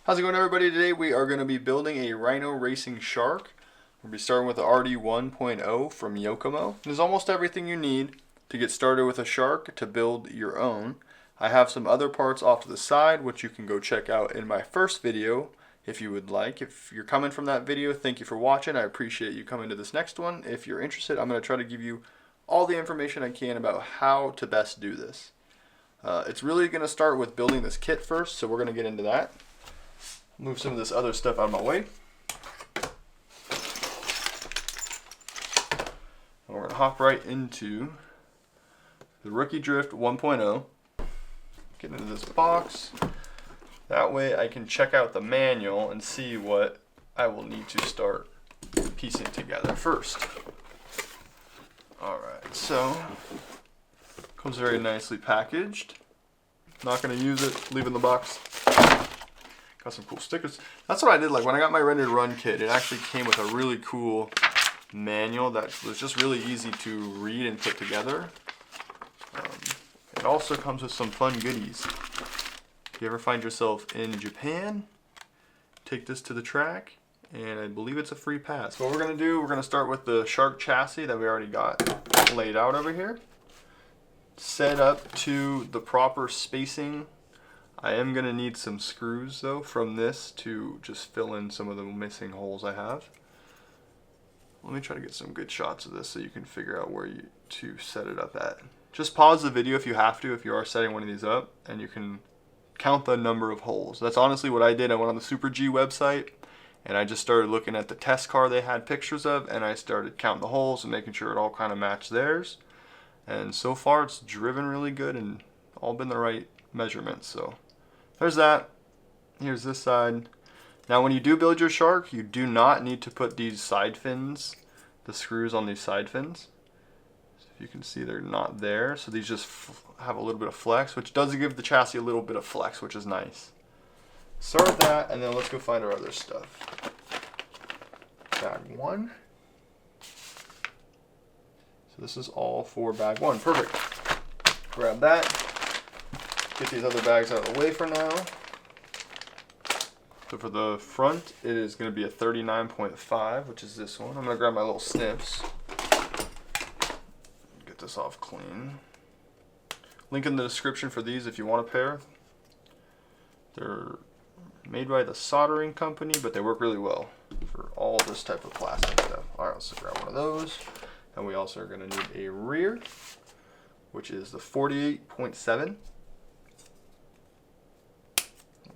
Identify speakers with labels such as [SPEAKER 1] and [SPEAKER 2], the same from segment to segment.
[SPEAKER 1] How's it going, everybody? Today we are going to be building a Rhino racing shark. We'll be starting with the RD1.0 from Yokomo. There's almost everything you need to get started with a shark to build your own. I have some other parts off to the side which you can go check out in my first video if you would like. If you're coming from that video, thank you for watching. I appreciate you coming to this next one. If you're interested, I'm going to try to give you all the information I can about how to best do this. It's really going to start with building this kit first, so we're going to get into that. Move some of this other stuff out of my way. And we're going to hop right into the Rookie Drift 1.0. Get into this box. That way I can check out the manual and see what I will need to start piecing together first. Alright, so comes very nicely packaged. Not going to use it, leave it in the box. Got some cool stickers. That's what I did, like when I got my Ready to Run kit, it actually came with a really cool manual that was just really easy to read and put together. It also comes with some fun goodies. If you ever find yourself in Japan, take this to the track, and I believe it's a free pass. So what we're going to do, we're going to start with the shark chassis that we already got laid out over here. Set up to the proper spacing. I am going to need some screws though from this to just fill in some of the missing holes I have. Let me try to get some good shots of this so you can figure out where to set it up at. Just pause the video if you have to, if you are setting one of these up, and you can count the number of holes. That's honestly what I did. I went on the Super G website and I just started looking at the test car they had pictures of, and I started counting the holes and making sure it all kind of matched theirs. And so far it's driven really good and all been the right measurements. So there's that. Here's this side. Now when you do build your shark, you do not need to put these side fins, the screws on these side fins. So if you can see, they're not there. So these just have a little bit of flex, which does give the chassis a little bit of flex, which is nice. Start with that, and then let's go find our other stuff. Bag one. So this is all for bag one. Perfect. Grab that. Get these other bags out of the way for now. So for the front, it is going to be a 39.5, which is this one. I'm going to grab my little snips. Get this off clean. Link in the description for these if you want a pair. They're made by the soldering company, but they work really well for all this type of plastic stuff. Alright, let's grab one of those. And we also are going to need a rear, which is the 48.7.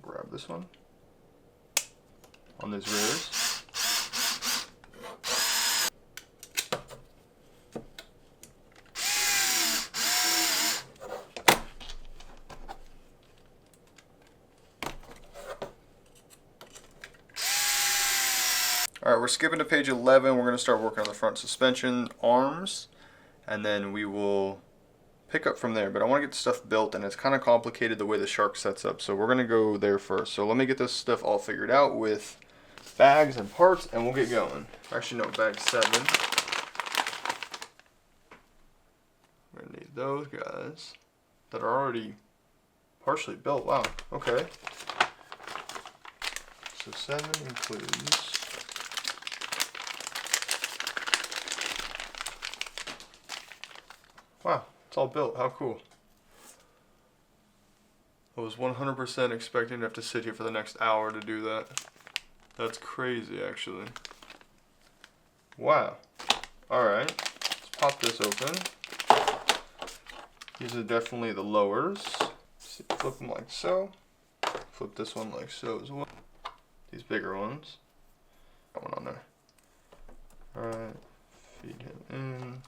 [SPEAKER 1] Grab this one on those rears. Alright, we're skipping to page 11. We're going to start working on the front suspension arms, and then we will pick up from there. But I want to get the stuff built, and it's kind of complicated the way the shark sets up, so we're going to go there first. So let me get this stuff all figured out with bags and parts, and we'll get going. Actually, no, bag 7. We're going to need those guys that are already partially built. Wow, okay. So 7 includes... Wow, it's all built. How cool. I was 100% expecting to have to sit here for the next hour to do that. That's crazy, actually. Wow. Alright, let's pop this open. These are definitely the lowers. See, flip them like so. Flip this one like so as well. These bigger ones. Got one on there. Alright, feed him in.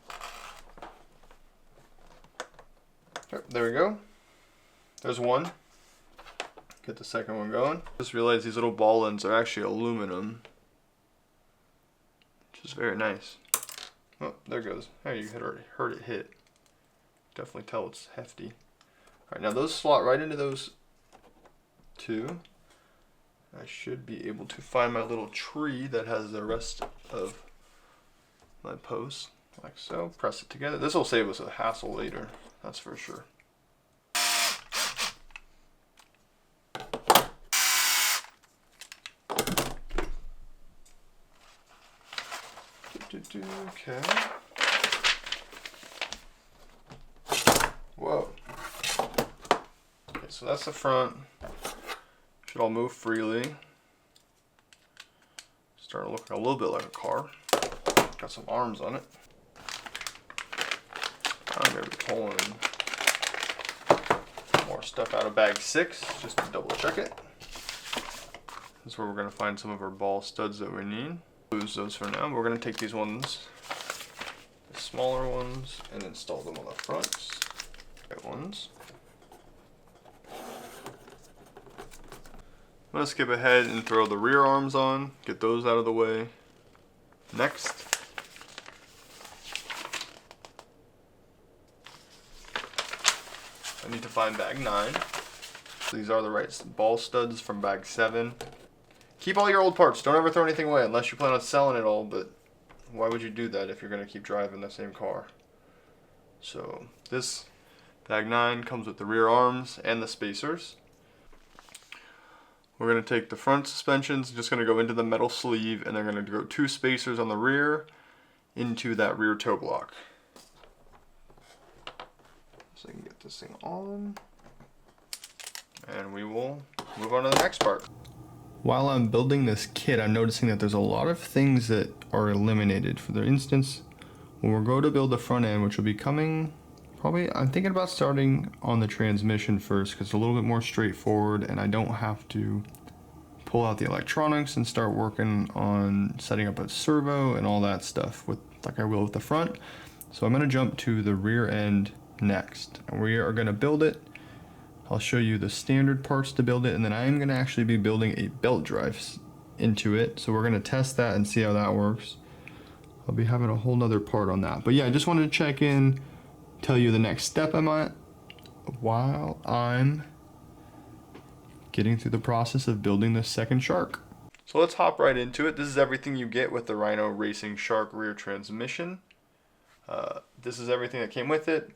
[SPEAKER 1] There we go. There's one. Get the second one going. Just realized these little ball ends are actually aluminum, which is very nice. Oh, there it goes. There, you heard it hit. Definitely tell it's hefty. Alright, now those slot right into those two. I should be able to find my little tree that has the rest of my posts. Like so. Press it together. This will save us a hassle later. That's for sure. Okay. Whoa. Okay, so that's the front. Should all move freely. Starting looking a little bit like a car. Got some arms on it. I'm gonna be pulling more stuff out of bag 6 just to double check it. This is where we're gonna find some of our ball studs that we need. Lose those for now. We're gonna take these ones, the smaller ones, and install them on the fronts. Right ones. I'm gonna skip ahead and throw the rear arms on, get those out of the way. Next, I need to find bag 9. These are the right ball studs from bag 7. Keep all your old parts. Don't ever throw anything away unless you plan on selling it all, but why would you do that if you're gonna keep driving the same car? So this bag 9 comes with the rear arms and the spacers. We're going to take the front suspensions, just going to go into the metal sleeve, and they're going to go 2 spacers on the rear into that rear toe block. So I can get this thing on, and we will move on to the next part. While I'm building this kit, I'm noticing that there's a lot of things that are eliminated. For the instance, when we're going to build the front end, which will be coming probably, I'm thinking about starting on the transmission first because it's a little bit more straightforward and I don't have to pull out the electronics and start working on setting up a servo and all that stuff with like I will with the front. So I'm going to jump to the rear end next and we are going to build it. I'll show you the standard parts to build it, and then I am going to actually be building a belt drive into it. So we're going to test that and see how that works. I'll be having a whole nother part on that. But yeah, I just wanted to check in, tell you the next step I'm at while I'm getting through the process of building this second Shark. So let's hop right into it. This is everything you get with the Rhino Racing Shark rear transmission. This is everything that came with it.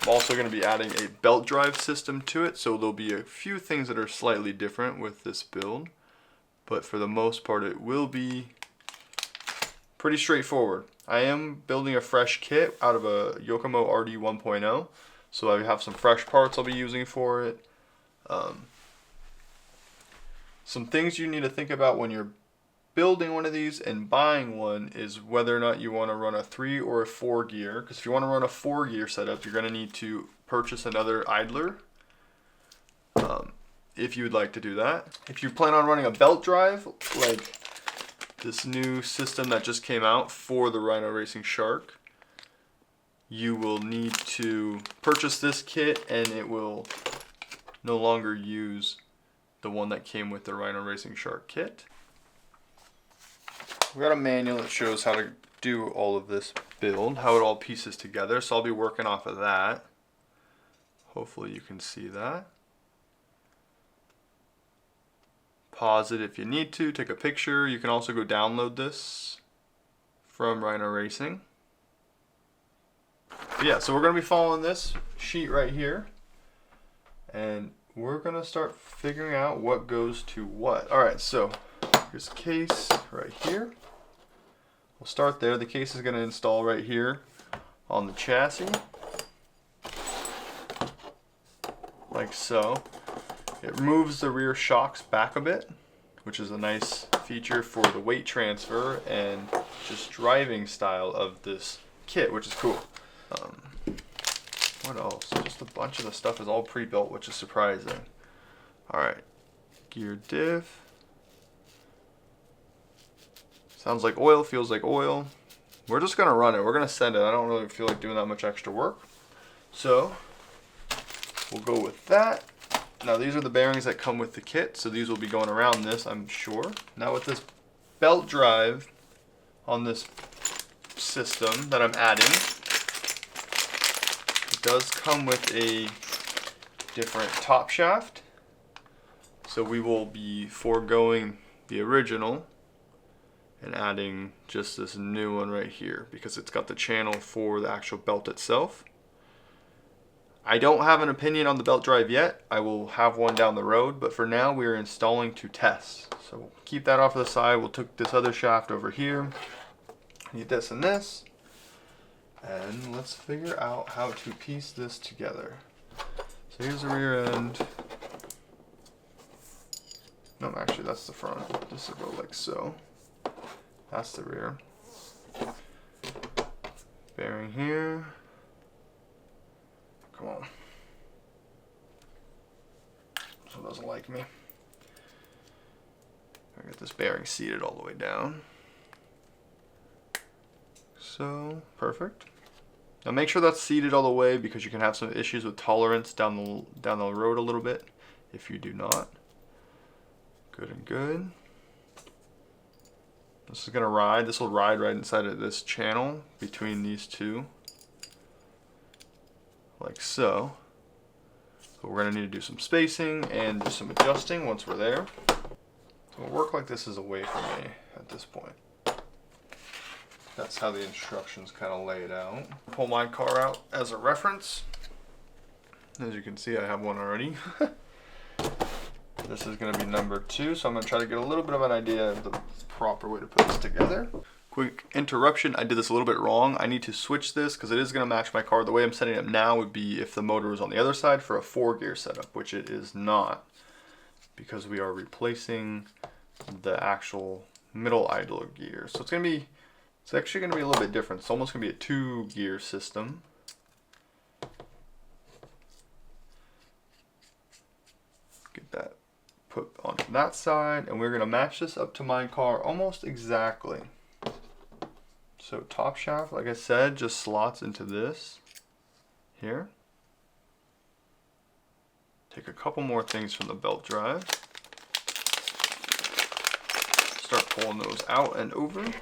[SPEAKER 1] I'm also going to be adding a belt drive system to it, so there'll be a few things that are slightly different with this build, but for the most part it will be pretty straightforward. I am building a fresh kit out of a Yokomo RD1.0, so I have some fresh parts I'll be using for it. Some things you need to think about when you're building one of these and buying one is whether or not you want to run a 3 or a 4 gear, because if you want to run a 4 gear setup, you're going to need to purchase another idler if you would like to do that. If you plan on running a belt drive, like this new system that just came out for the Rhino Racing Shark, you will need to purchase this kit and it will no longer use the one that came with the Rhino Racing Shark kit. We got a manual that shows how to do all of this build, how it all pieces together, so I'll be working off of that. Hopefully you can see that. Pause it if you need to, take a picture. You can also go download this from Rhino Racing. But yeah, so we're going to be following this sheet right here, and we're going to start figuring out what goes to what. Alright, so here's the case right here. We'll start there. The case is going to install right here on the chassis, like so. It moves the rear shocks back a bit, which is a nice feature for the weight transfer and just driving style of this kit, which is cool. What else? Just a bunch of the stuff is all pre-built, which is surprising. Alright, gear diff. Sounds like oil, feels like oil. We're just going to run it. We're going to send it. I don't really feel like doing that much extra work. So, we'll go with that. Now these are the bearings that come with the kit, so these will be going around this, I'm sure. Now with this belt drive on this system that I'm adding, it does come with a different top shaft. So we will be foregoing the original and adding just this new one right here because it's got the channel for the actual belt itself. I don't have an opinion on the belt drive yet. I will have one down the road, but for now we are installing to test. So we'll keep that off to the side. We'll take this other shaft over here. Need this and this. And let's figure out how to piece this together. So here's the rear end. No, actually that's the front. This will go like so. That's the rear. Bearing here. Come on. This one doesn't like me. I got this bearing seated all the way down. So, perfect. Now make sure that's seated all the way because you can have some issues with tolerance down the road a little bit if you do not. Good and good. This is gonna ride. This will ride right inside of this channel between these two, like so. But we're gonna need to do some spacing and do some adjusting once we're there. So it'll work like this is away from me at this point. That's how the instructions kind of lay it out. Pull my car out as a reference. As you can see, I have one already. This is going to be number 2, so I'm going to try to get a little bit of an idea of the proper way to put this together. Quick interruption, I did this a little bit wrong. I need to switch this because it is going to match my car. The way I'm setting it up now would be if the motor was on the other side for a 4-gear setup, which it is not, because we are replacing the actual middle idler gear. So it's actually going to be a little bit different. It's almost going to be a 2-gear system. Get that put on that side, and we're going to match this up to my car almost exactly. So top shaft, like I said, just slots into this here. Take a couple more things from the belt drive. Start pulling those out and over. Get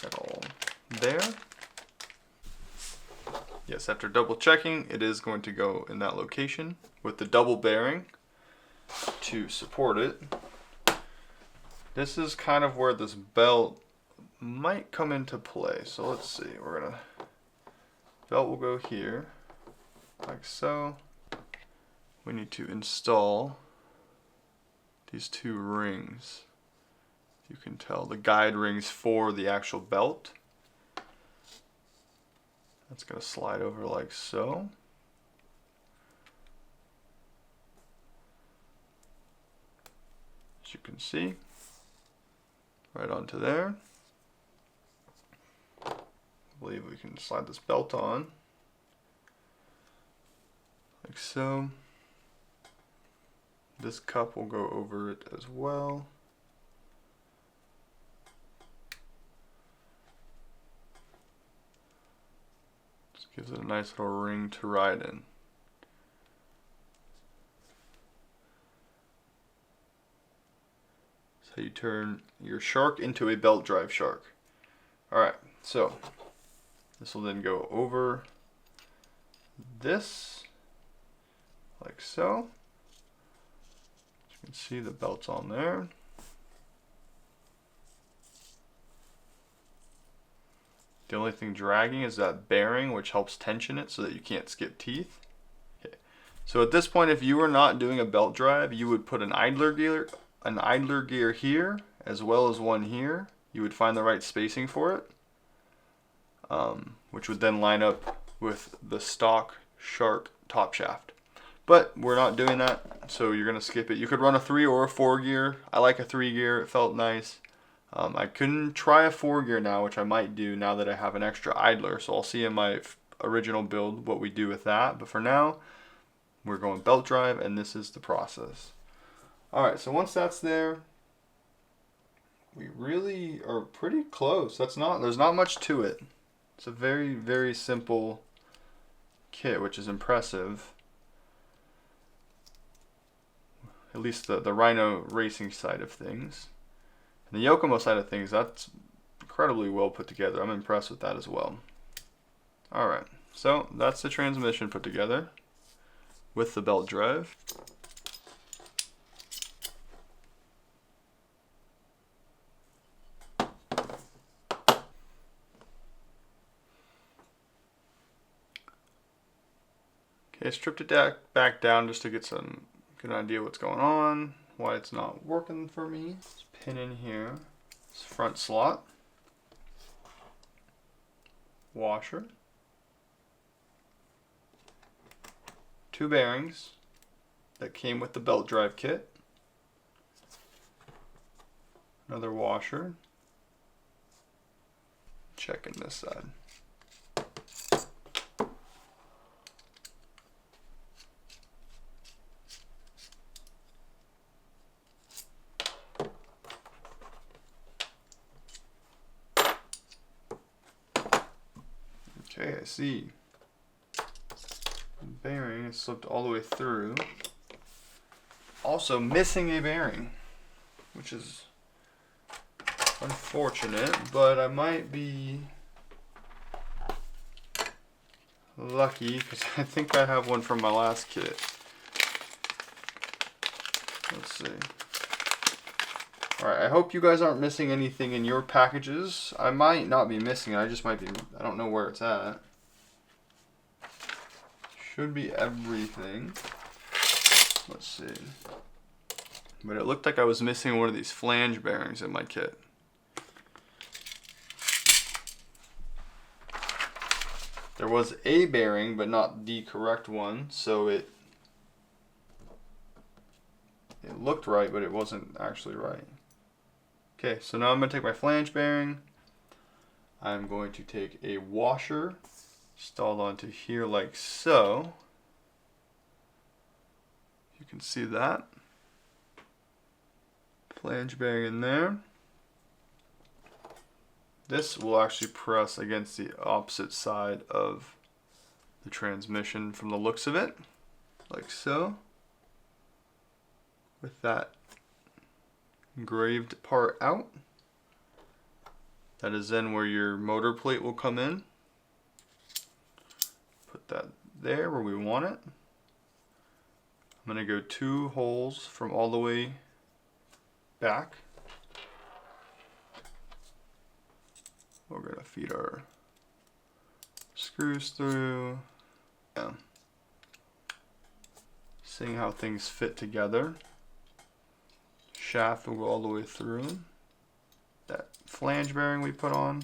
[SPEAKER 1] that all there. Yes, after double checking, it is going to go in that location with the double bearing to support it. This is kind of where this belt might come into play. So let's see, belt will go here, like so. We need to install these 2 rings. You can tell the guide rings for the actual belt. That's going to slide over like so. As you can see, right onto there. I believe we can slide this belt on like so. This cup will go over it as well. Just gives it a nice little ring to ride in. So you turn your shark into a belt drive shark. Alright, so this will then go over this like so. As you can see, the belt's on there. The only thing dragging is that bearing, which helps tension it so that you can't skip teeth. Okay. So at this point, if you were not doing a belt drive, you would put an idler gear here as well as one here. You would find the right spacing for it, which would then line up with the stock Shark top shaft. But we're not doing that, so you're gonna skip it. You could run a 3 or a 4 gear. I like a 3 gear, it felt nice. I couldn't try a 4 gear now, which I might do now that I have an extra idler. So I'll see in my original build what we do with that. But for now, we're going belt drive, and this is the process. All right, so once that's there, we really are pretty close. There's not much to it. It's a very, very simple kit, which is impressive. At least the Rhino racing side of things. And the Yokomo side of things, that's incredibly well put together. I'm impressed with that as well. Alright, so that's the transmission put together with the belt drive. Okay, stripped it back down just to get some good idea what's going on, why it's not working for me. Let's pin in here. This front slot. Washer. 2 bearings that came with the belt drive kit. Another washer. Checking this side. Okay, I see. The bearing is slipped all the way through. Also missing a bearing, which is unfortunate, but I might be lucky because I think I have one from my last kit. Let's see. Alright, I hope you guys aren't missing anything in your packages. I might not be missing it, I just might be, I don't know where it's at. Should be everything. Let's see. But it looked like I was missing one of these flange bearings in my kit. There was a bearing, but not the correct one, so it looked right, but it wasn't actually right. Okay, so now I'm going to take my flange bearing. I'm going to take a washer, installed onto here like so. You can see that. Flange bearing in there. This will actually press against the opposite side of the transmission from the looks of it, like so. With that engraved part out. That is then where your motor plate will come in. Put that there where we want it. I'm going to go 2 holes from all the way back. We're going to feed our screws through. Yeah. Seeing how things fit together. Shaft will go all the way through. That flange bearing we put on.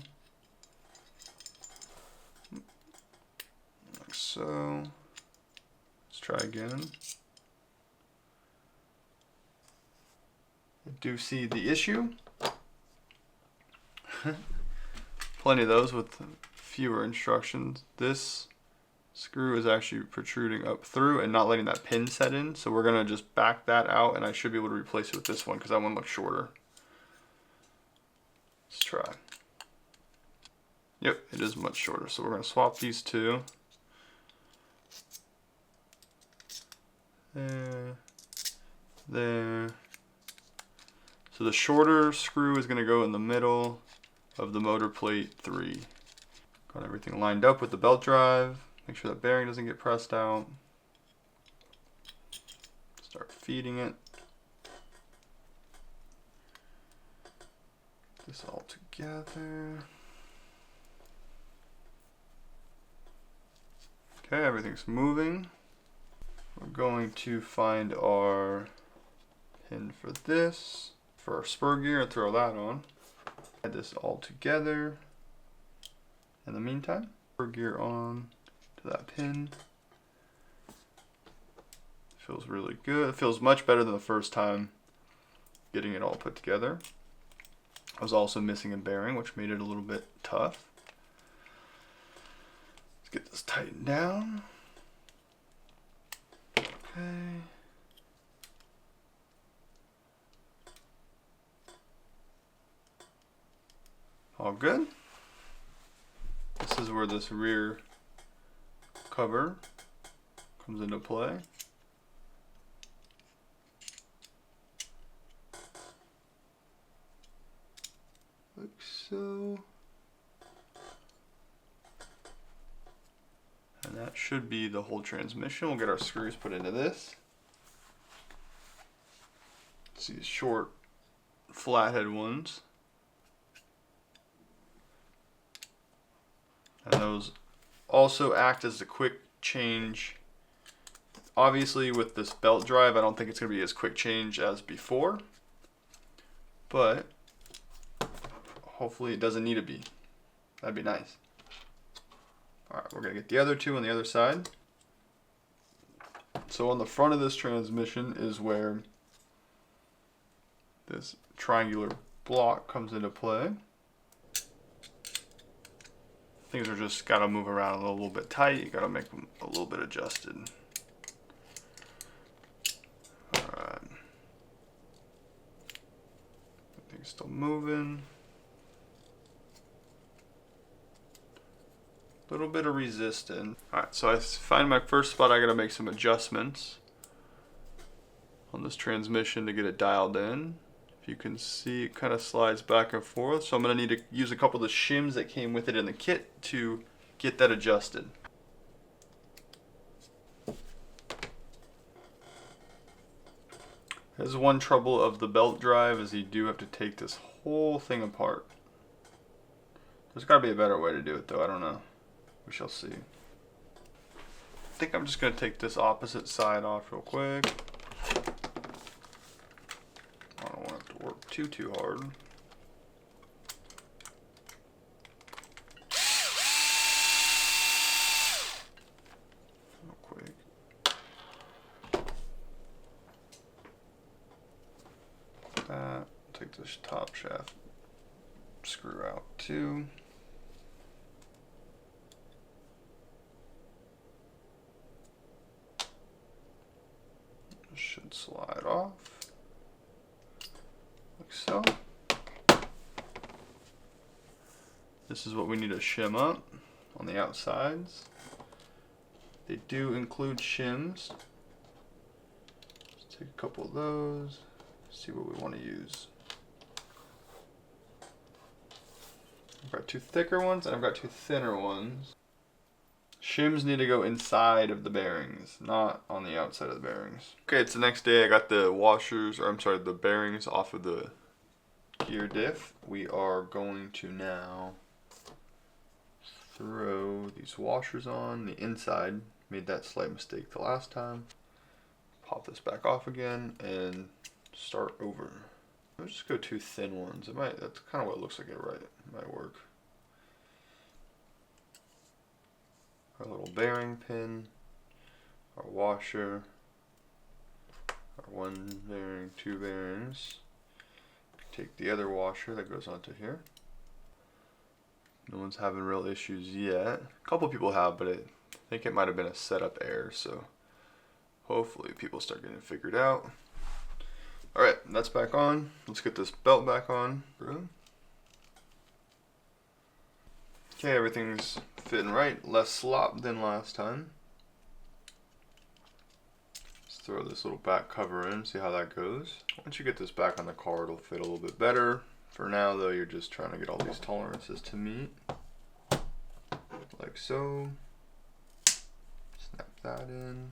[SPEAKER 1] Like so. Let's try again. I do see the issue. Plenty of those with fewer instructions. This screw is actually protruding up through and not letting that pin set in, so we're going to just back that out and I should be able to replace it with this one because that one looks shorter. Let's try. Yep, it is much shorter, so we're going to swap these 2. There. So the shorter screw is going to go in the middle of the motor plate 3. Got everything lined up with the belt drive. Make sure that bearing doesn't get pressed out. Start feeding it. Get this all together. Okay, everything's moving. We're going to find our pin for this, for our spur gear, and throw that on. Add this all together. In the meantime, spur gear on to that pin. Feels really good. It feels much better than the first time getting it all put together. I was also missing a bearing, which made it a little bit tough. Let's get this tightened down. Okay. All good. This is where this rear cover comes into play. Like so. And that should be the whole transmission. We'll get our screws put into this. It's these short flathead ones. And those also act as a quick change. Obviously with this belt drive, I don't think it's going to be as quick change as before. but hopefully it doesn't need to be. That'd be nice. Alright, we're going to get the other two on the other side. So on the front of this transmission is where this triangular block comes into play. Things are just got to move around a little bit tight. You got to make them a little bit adjusted. Alright. Everything's still moving. A little bit of resistance. Alright, so I find my first spot. I got to make some adjustments on this transmission to get it dialed in. If you can see, it kind of slides back and forth. So I'm going to need to use a couple of the shims that came with it in the kit to get that adjusted. There's one trouble of the belt drive is you do have to take this whole thing apart. There's got to be a better way to do it though. I don't know. We shall see. I think I'm just going to take this opposite side off real quick. I don't want it to work too hard. Real quick. That. Take this top shaft screw out too. Should slide off like so. This is what we need to shim up on the outsides. They do include shims. Let's take a couple of those, see what we want to use. I've got two thicker ones and I've got two thinner ones. Shims need to go inside of the bearings, not on the outside of the bearings. Okay, it's the next day. I got the washers, or I'm sorry, the bearings off of the gear diff. We are going to now throw these washers on the inside. Made that slight mistake the last time. Pop this back off again and start over. Let's just go two thin ones. It might, that's kind of what it looks like it, right? It might work. Our little bearing pin, our washer, our one bearing, two bearings. Take the other washer that goes onto here. No one's having real issues yet. A couple people have, but I think it might have been a setup error, so hopefully people start getting it figured out. Alright, that's back on. Let's get this belt back on. Okay, everything's fitting right. Less slop than last time. Let's throw this little back cover in, see how that goes. Once you get this back on the car, it'll fit a little bit better. For now, though, you're just trying to get all these tolerances to meet. Like so. Snap that in.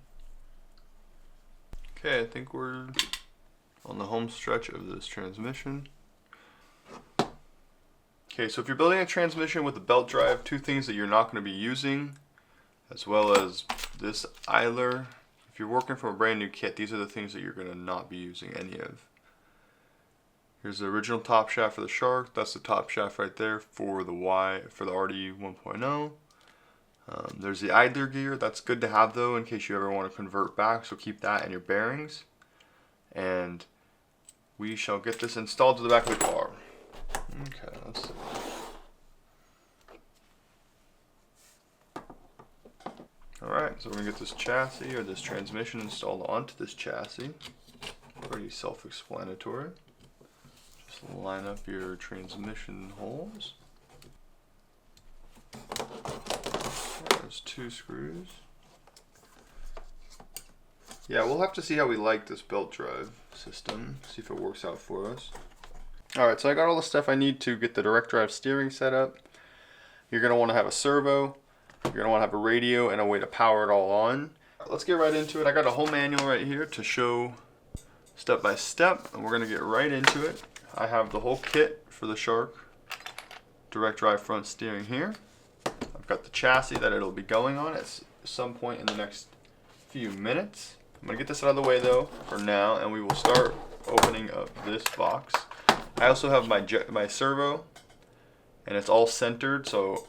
[SPEAKER 1] Okay, I think we're on the home stretch of this transmission. Okay, so if you're building a transmission with a belt drive, two things that you're not going to be using, as well as this idler. If you're working from a brand new kit, these are the things that you're going to not be using any of. Here's the original top shaft for the Shark. That's the top shaft right there for the RD1.0. There's the idler gear. That's good to have though in case you ever want to convert back, so keep that in your bearings. And we shall get this installed to the back of the car. Okay, let's see. Alright, so we're going to get this chassis or this transmission installed onto this chassis. Pretty self-explanatory. Just line up your transmission holes. There's two screws. Yeah, we'll have to see how we like this belt drive system, see if it works out for us. Alright, so I got all the stuff I need to get the direct drive steering set up. You're going to want to have a servo, you're going to want to have a radio, and a way to power it all on. Let's get right into it. I got a whole manual right here to show step by step, and we're going to get right into it. I have the whole kit for the Shark direct drive front steering here. I've got the chassis that it'll be going on at some point in the next few minutes. I'm going to get this out of the way though for now, and we will start opening up this box. I I also have my servo, and it's all centered, so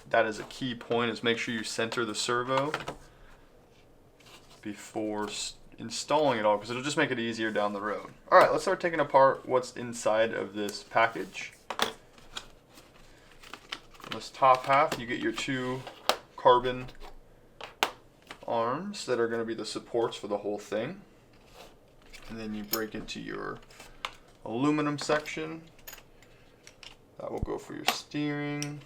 [SPEAKER 1] that is a key point, is make sure you center the servo before installing it all, because it'll just make it easier down the road. All right, let's start taking apart what's inside of this package. On this top half, you get your 2 carbon arms that are going to be the supports for the whole thing. And then you break into your aluminum section. That will go for your steering.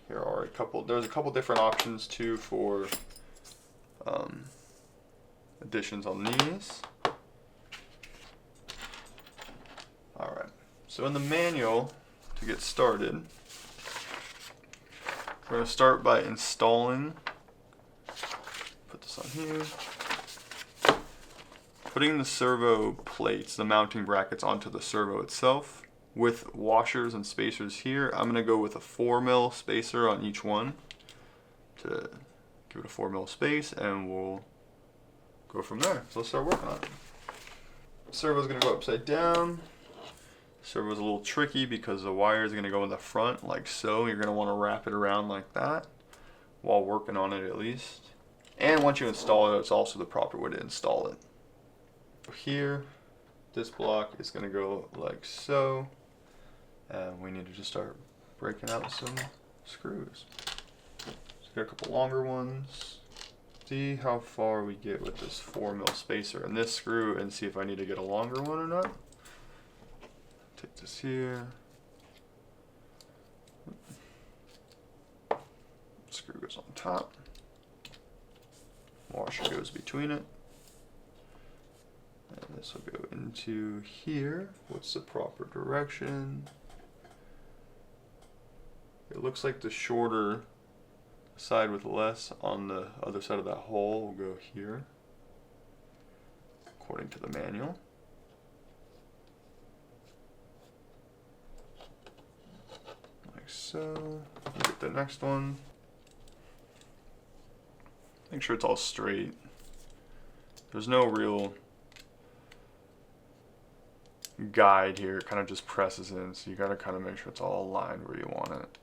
[SPEAKER 1] Here are there's a couple different options too for additions on these. Alright, so in the manual, to get started, we're going to start by installing, put this on here, putting the servo plates, the mounting brackets, onto the servo itself with washers and spacers here. I'm going to go with a 4mm spacer on each one to give it a 4mm space, and we'll go from there. So let's start working on it. Servo's going to go upside down. Servo's a little tricky because the wire is going to go in the front like so. You're going to want to wrap it around like that while working on it, at least. And once you install it, it's also the proper way to install it. Here, this block is going to go like so, and we need to just start breaking out some screws. Let's get a couple longer ones. See how far we get with this 4mm spacer and this screw, and see if I need to get a longer one or not. Take this here. Screw goes on top. Washer goes between it. And this will go into here. What's the proper direction? It looks like the shorter side with less on the other side of that hole will go here, according to the manual. Like so. Look at the next one. Make sure it's all straight. There's no real guide here, it kind of just presses in, so you gotta kind of make sure it's all aligned where you want it.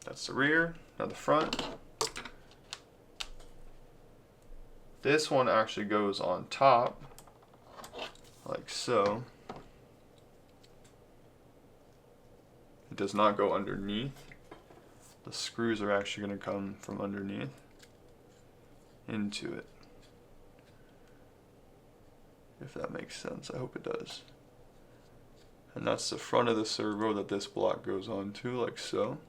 [SPEAKER 1] That's the rear. Now the front. This one actually goes on top, like so. It does not go underneath. The screws are actually going to come from underneath into it. If that makes sense, I hope it does. And that's the front of the servo that this block goes onto, like so.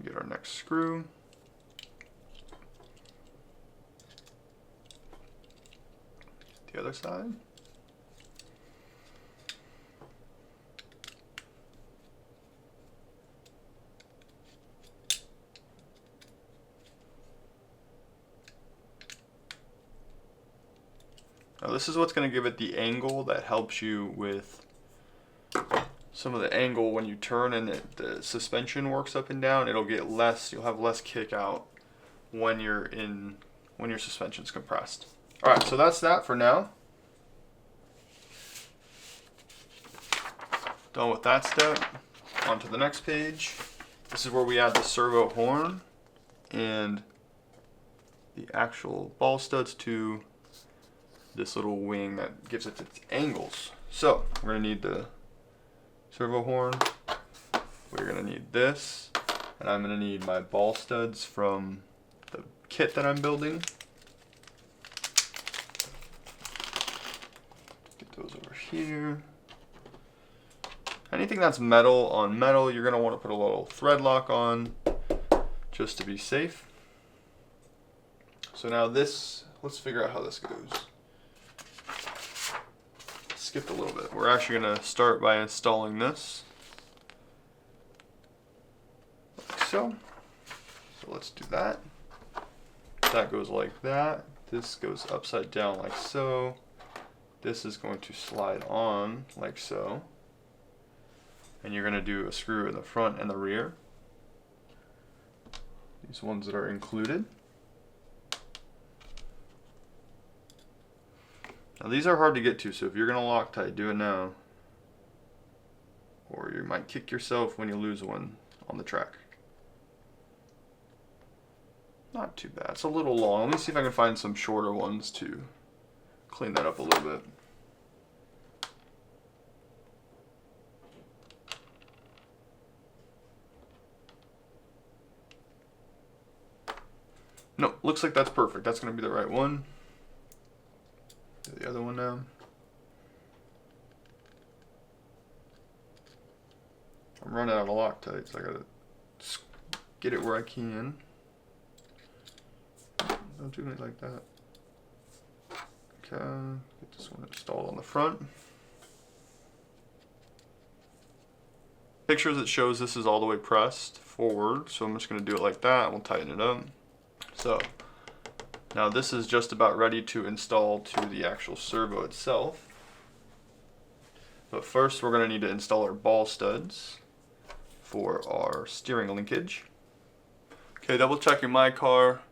[SPEAKER 1] Get our next screw. The other side. Now this is what's going to give it the angle that helps you with some of the angle when you turn and the suspension works up and down. It'll get less, you'll have less kick out when your suspension's compressed. Alright, so that's that for now. Done with that step. On to the next page. This is where we add the servo horn and the actual ball studs to this little wing that gives it its angles. So we're going to need the servo horn, we're going to need this, and I'm going to need my ball studs from the kit that I'm building. Get those over here. Anything that's metal on metal, you're going to want to put a little thread lock on just to be safe. So now this, let's figure out how this goes. Skipped a little bit. We're actually going to start by installing this. Like so. So let's do that. That goes like that. This goes upside down like so. This is going to slide on like so. And you're going to do a screw in the front and the rear. these ones that are included. Now these are hard to get to, so if you're gonna Loctite, do it now. Or you might kick yourself when you lose one on the track. Not too bad. It's a little long. Let me see if I can find some shorter ones to clean that up a little bit. No, looks like that's perfect. That's going to be the right one. Do the other one now. I'm running out of Loctite, so I got to get it where I can. Don't do it like that. Okay, get this one installed on the front. Pictures it shows this is all the way pressed forward, so I'm just going to do it like that. We'll tighten it up. So now this is just about ready to install to the actual servo itself. But first we're going to need to install our ball studs for our steering linkage. Okay, double checking my car.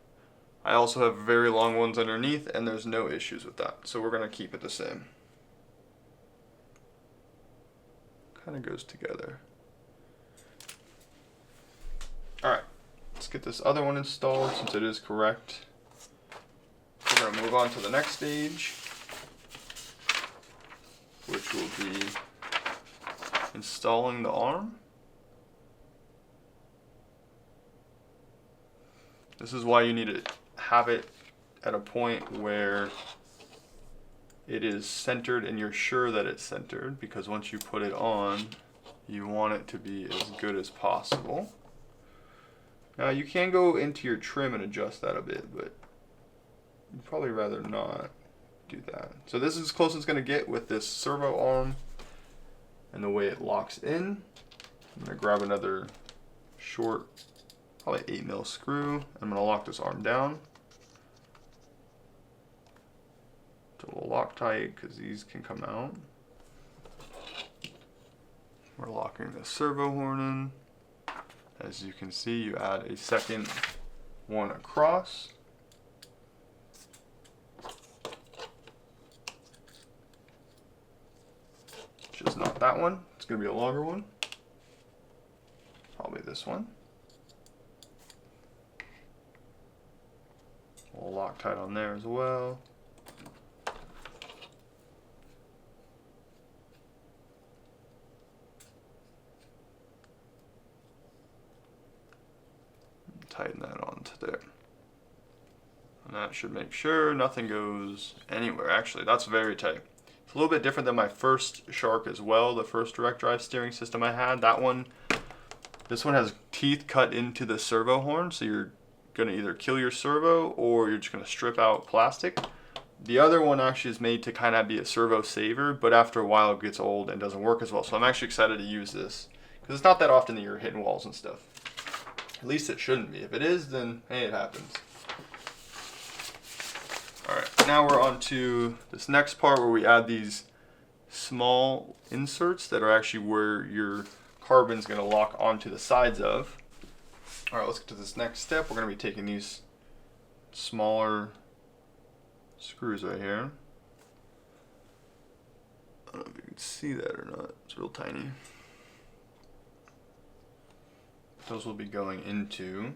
[SPEAKER 1] I also have very long ones underneath and there's no issues with that. So we're going to keep it the same. Kind of goes together. Alright, let's get this other one installed since it is correct. We're going to move on to the next stage, which will be installing the arm. This is why you need to have it at a point where it is centered and you're sure that it's centered, because once you put it on, you want it to be as good as possible. Now you can go into your trim and adjust that a bit, but you'd probably rather not do that. So this is as close as it's going to get with this servo arm and the way it locks in. I'm going to grab another short, probably 8mm screw. I'm going to lock this arm down. It's a little Loctite because these can come out. We're locking the servo horn in. As you can see, you add a second one across. Which is not that one. It's going to be a longer one. Probably this one. We'll Loctite on there as well. Tighten that onto there. And that should make sure nothing goes anywhere. Actually, that's very tight. It's a little bit different than my first Shark as well, the first direct drive steering system I had. This one has teeth cut into the servo horn, so you're gonna either kill your servo or you're just gonna strip out plastic. The other one actually is made to kind of be a servo saver, but after a while it gets old and doesn't work as well. So I'm actually excited to use this, because it's not that often that you're hitting walls and stuff. At least it shouldn't be. If it is, then hey, it happens. Alright, now we're on to this next part where we add these small inserts that are actually where your carbon's going to lock onto the sides of. Alright, let's get to this next step. We're going to be taking these smaller screws right here. I don't know if you can see that or not. It's real tiny. Those will be going into,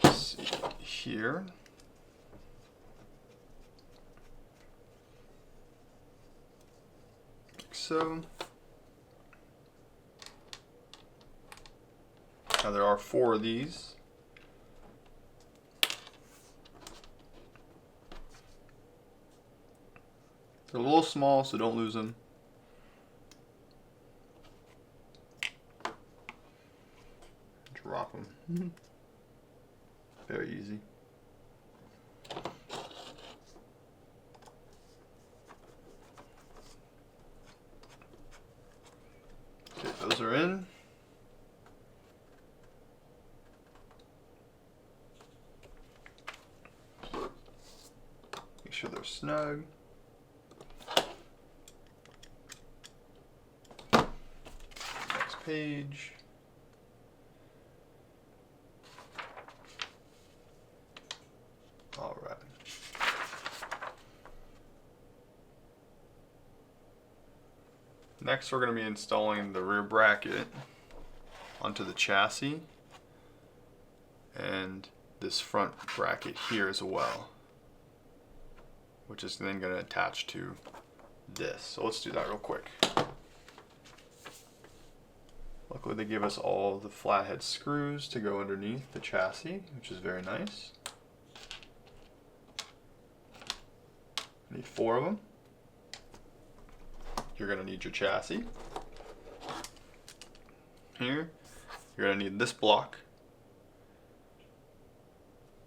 [SPEAKER 1] let's see, here. Like so. Now there are 4 of these. They're a little small, so don't lose them. Drop them. Very easy. Okay, those are in. Make sure they're snug. Next page. Next we're going to be installing the rear bracket onto the chassis and this front bracket here as well, which is then going to attach to this. So let's do that real quick. Luckily they give us all the flathead screws to go underneath the chassis, which is very nice. Need 4 of them. You're going to need your chassis. Here, you're going to need this block.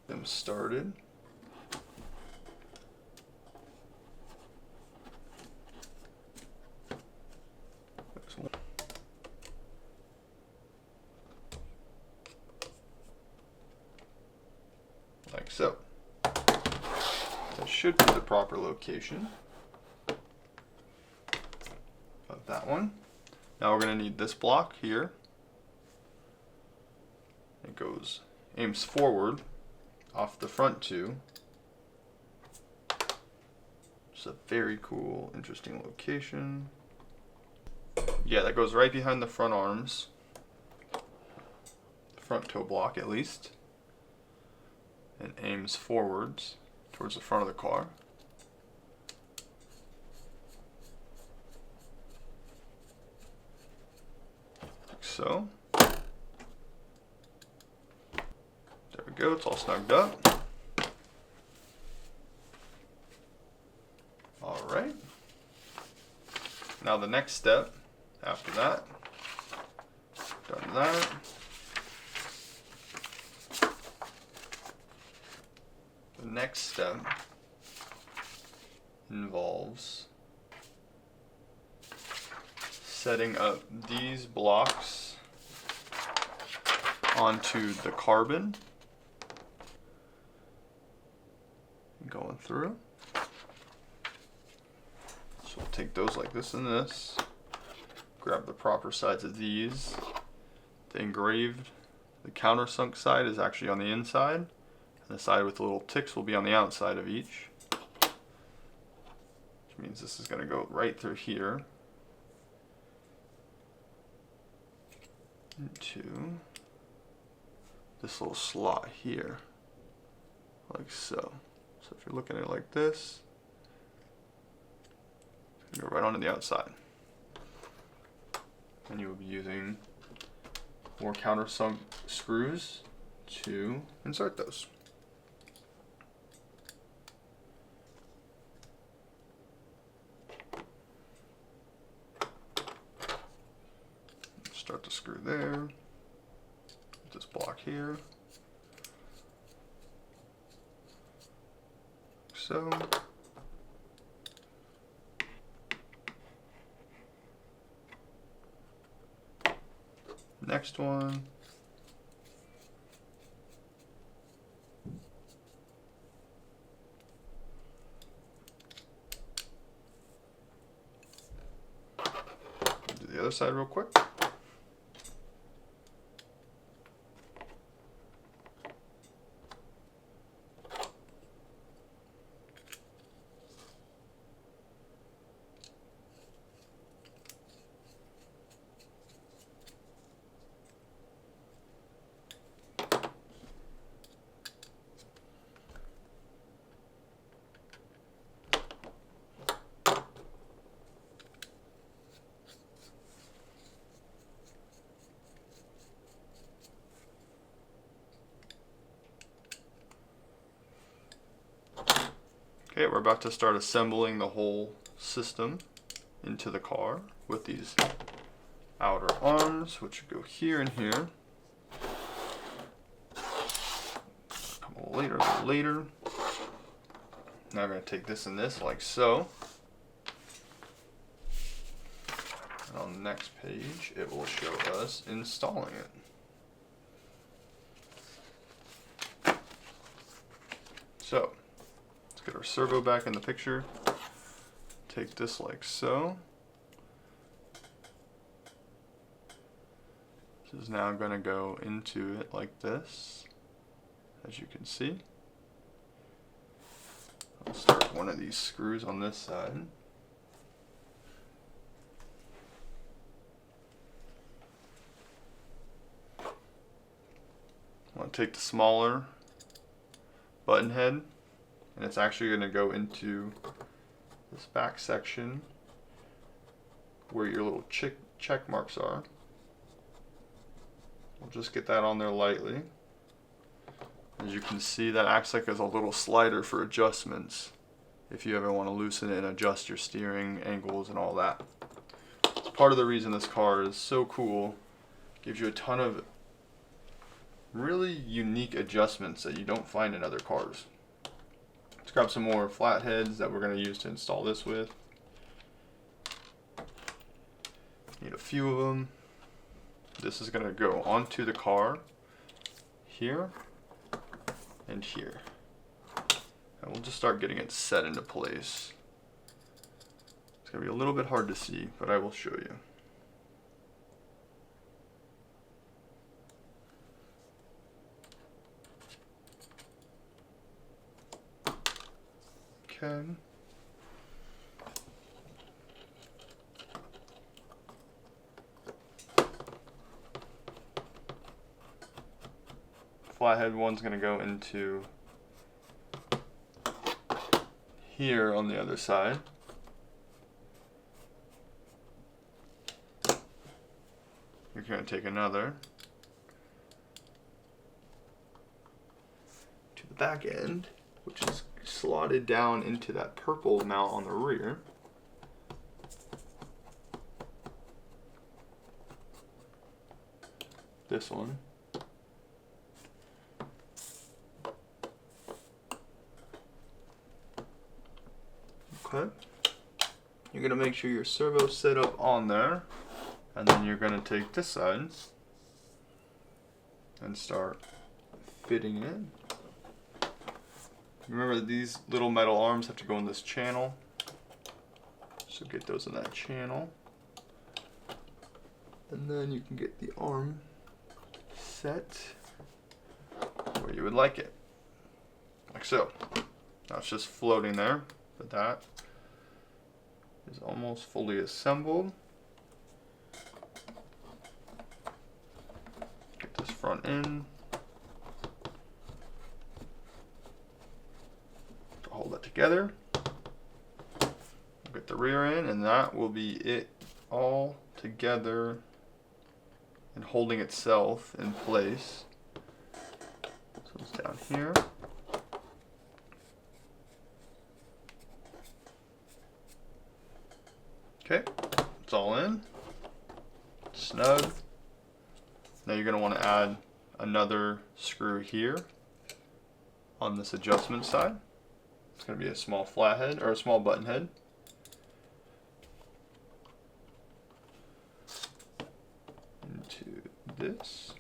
[SPEAKER 1] Them started. Like so. That should be the proper location of that one. Now we're going to need this block here. It aims forward off the front two. It's a very cool, interesting location. Yeah, that goes right behind the front arms. The front toe block at least. And aims forwards towards the front of the car. Like so. There we go, it's all snugged up. Alright. Now the next step after that, done that. The next step involves setting up these blocks onto the carbon and going through. So we'll take those like this and this, grab the proper sides of these. The engraved, the countersunk side is actually on the inside. The side with the little ticks will be on the outside of each, which means this is going to go right through here into this little slot here, like so. So if you're looking at it like this, it's going to go right onto the outside. And you will be using more countersunk screws to insert those. Start the screw there, this block here, so. Next one. Do the other side real quick. Okay, we're about to start assembling the whole system into the car with these outer arms, which go here and here. Come a little later. Now I'm going to take this and this like so. And on the next page, it will show us installing it. So, get our servo back in the picture. Take this like so. This is now going to go into it like this, as you can see. I'll start one of these screws on this side. want to take the smaller button head, and it's actually going to go into this back section where your little check marks are. We'll just get that on there lightly. As you can see, that acts like as a little slider for adjustments if you ever want to loosen it and adjust your steering angles and all that. It's part of the reason this car is so cool. Gives you a ton of really unique adjustments that you don't find in other cars. Let's grab some more flatheads that we're going to use to install this with. Need a few of them. This is going to go onto the car here and here. And we'll just start getting it set into place. It's going to be a little bit hard to see, but I will show you. Okay. Flathead one's going to go into here on the other side. You're going to take another to the back end, which is slotted down into that purple mount on the rear. This one. Okay. You're going to make sure your servo's set up on there, and then you're going to take this side and start fitting it in. Remember, these little metal arms have to go in this channel, so get those in that channel, and then you can get the arm set where you would like it, like so. Now it's just floating there, but that is almost fully assembled. Get this front in. Hold that together. We'll get the rear in, and that will be it all together and holding itself in place. So it's down here. Okay, it's all in. Snug. Now you're going to want to add another screw here on this adjustment side. It's going to be a small flathead or a small button head. Into this.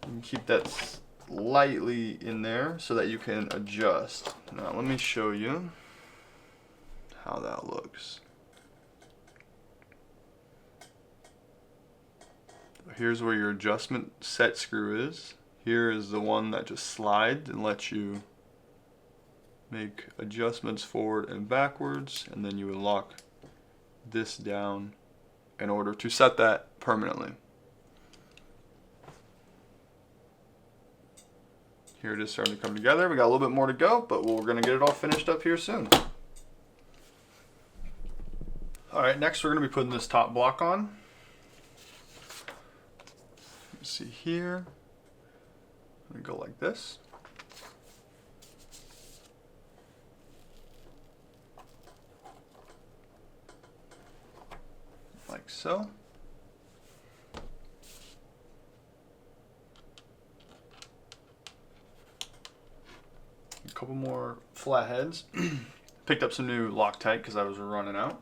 [SPEAKER 1] And keep that lightly in there so that you can adjust. Now let me show you how that looks. Here's where your adjustment set screw is. Here is the one that just slides and lets you make adjustments forward and backwards, and then you would lock this down in order to set that permanently. Here it is starting to come together. We got a little bit more to go, but we're going to get it all finished up here soon. Alright, next we're going to be putting this top block on. You see here, I'm going to go like this. Like so. A couple more flatheads. Picked up some new Loctite because I was running out.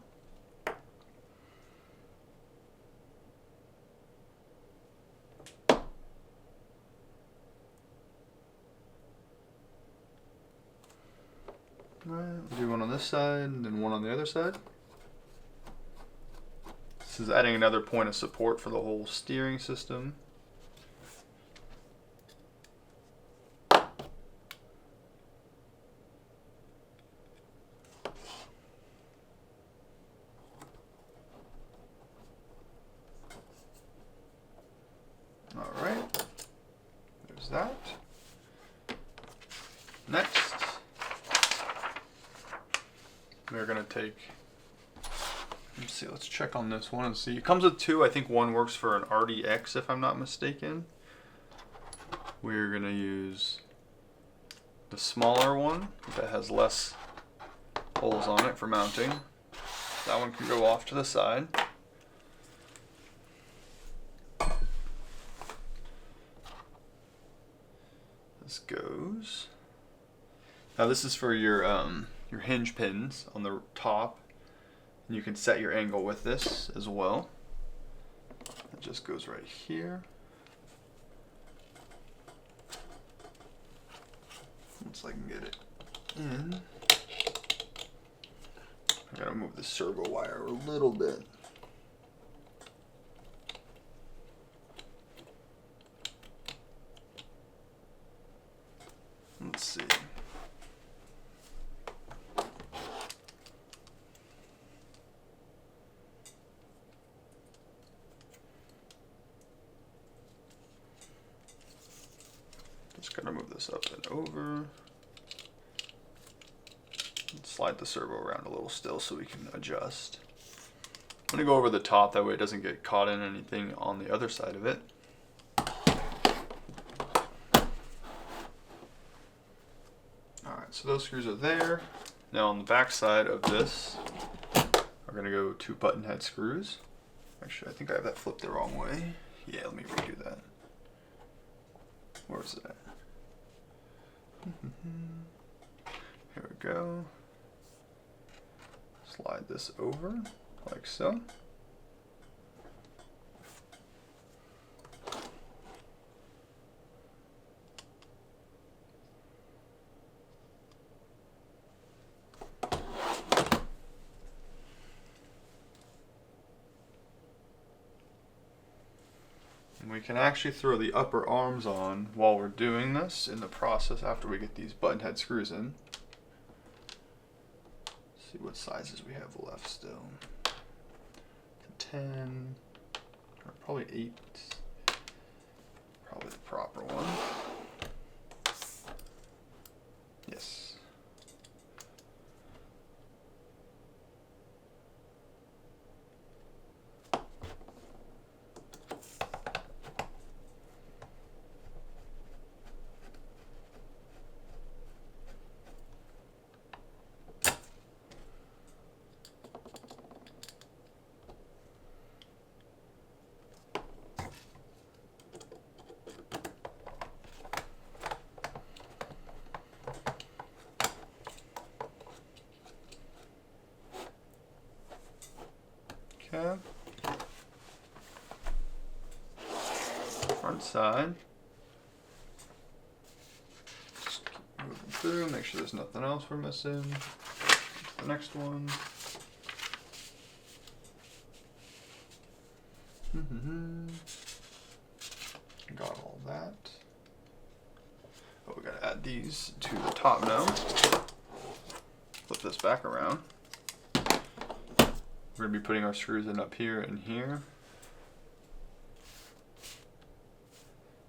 [SPEAKER 1] Alright, do one on this side and then one on the other side. This is adding another point of support for the whole steering system. take. Let's see, let's check on this one and see. It comes with two. I think one works for an RDX if I'm not mistaken. We're gonna use the smaller one that has less holes on it for mounting. That one can go off to the side. This goes. Now this is for your hinge pins on the top. And you can set your angle with this as well. It just goes right here. Once I can get it in. I gotta move the servo wire a little bit. Let's see. Just gotta move this up and over. And slide the servo around a little still so we can adjust. I'm gonna go over the top, that way it doesn't get caught in anything on the other side of it. Alright, so those screws are there. Now on the back side of this, we're gonna go 2 button head screws. Actually, I think I have that flipped the wrong way. Yeah, let me redo that. Where's it at? Here we go. Slide this over like so. And we can actually throw the upper arms on while we're doing this in the process after we get these button head screws in. See what sizes we have left still. 10, or probably 8. Probably the proper one. Yes. Okay. Front side. Just keep moving through, make sure there's nothing else we're missing. The next one. Got all that. Oh, we gotta add these to the top now. Flip this back around. We're going to be putting our screws in up here and here.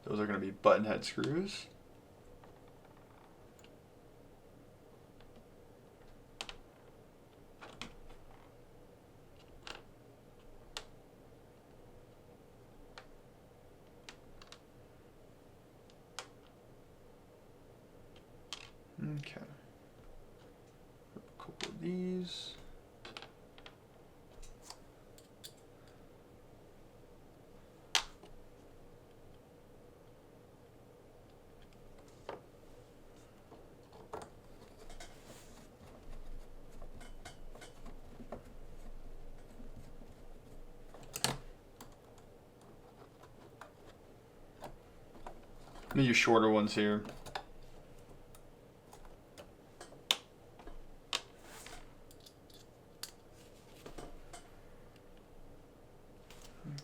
[SPEAKER 1] Those are going to be button head screws. Okay. A couple of these. I'm gonna use shorter ones here.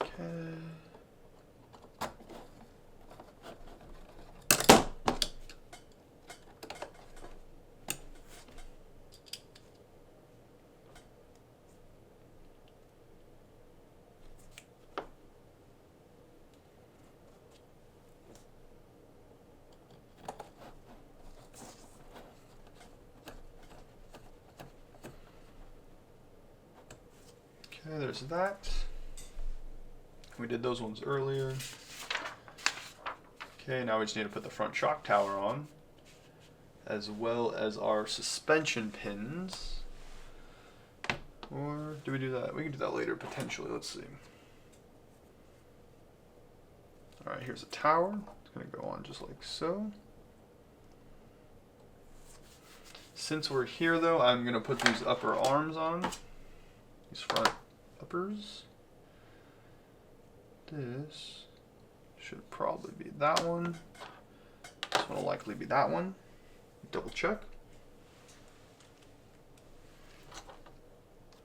[SPEAKER 1] Okay. Okay, there's that. We did those ones earlier. Okay, now we just need to put the front shock tower on, as well as our suspension pins. Or do we do that? We can do that later potentially. Let's see. Alright, here's a tower. It's going to go on just like so. Since we're here though, I'm going to put these upper arms on. These front uppers. This should probably be that one. This one will likely be that one. Double check.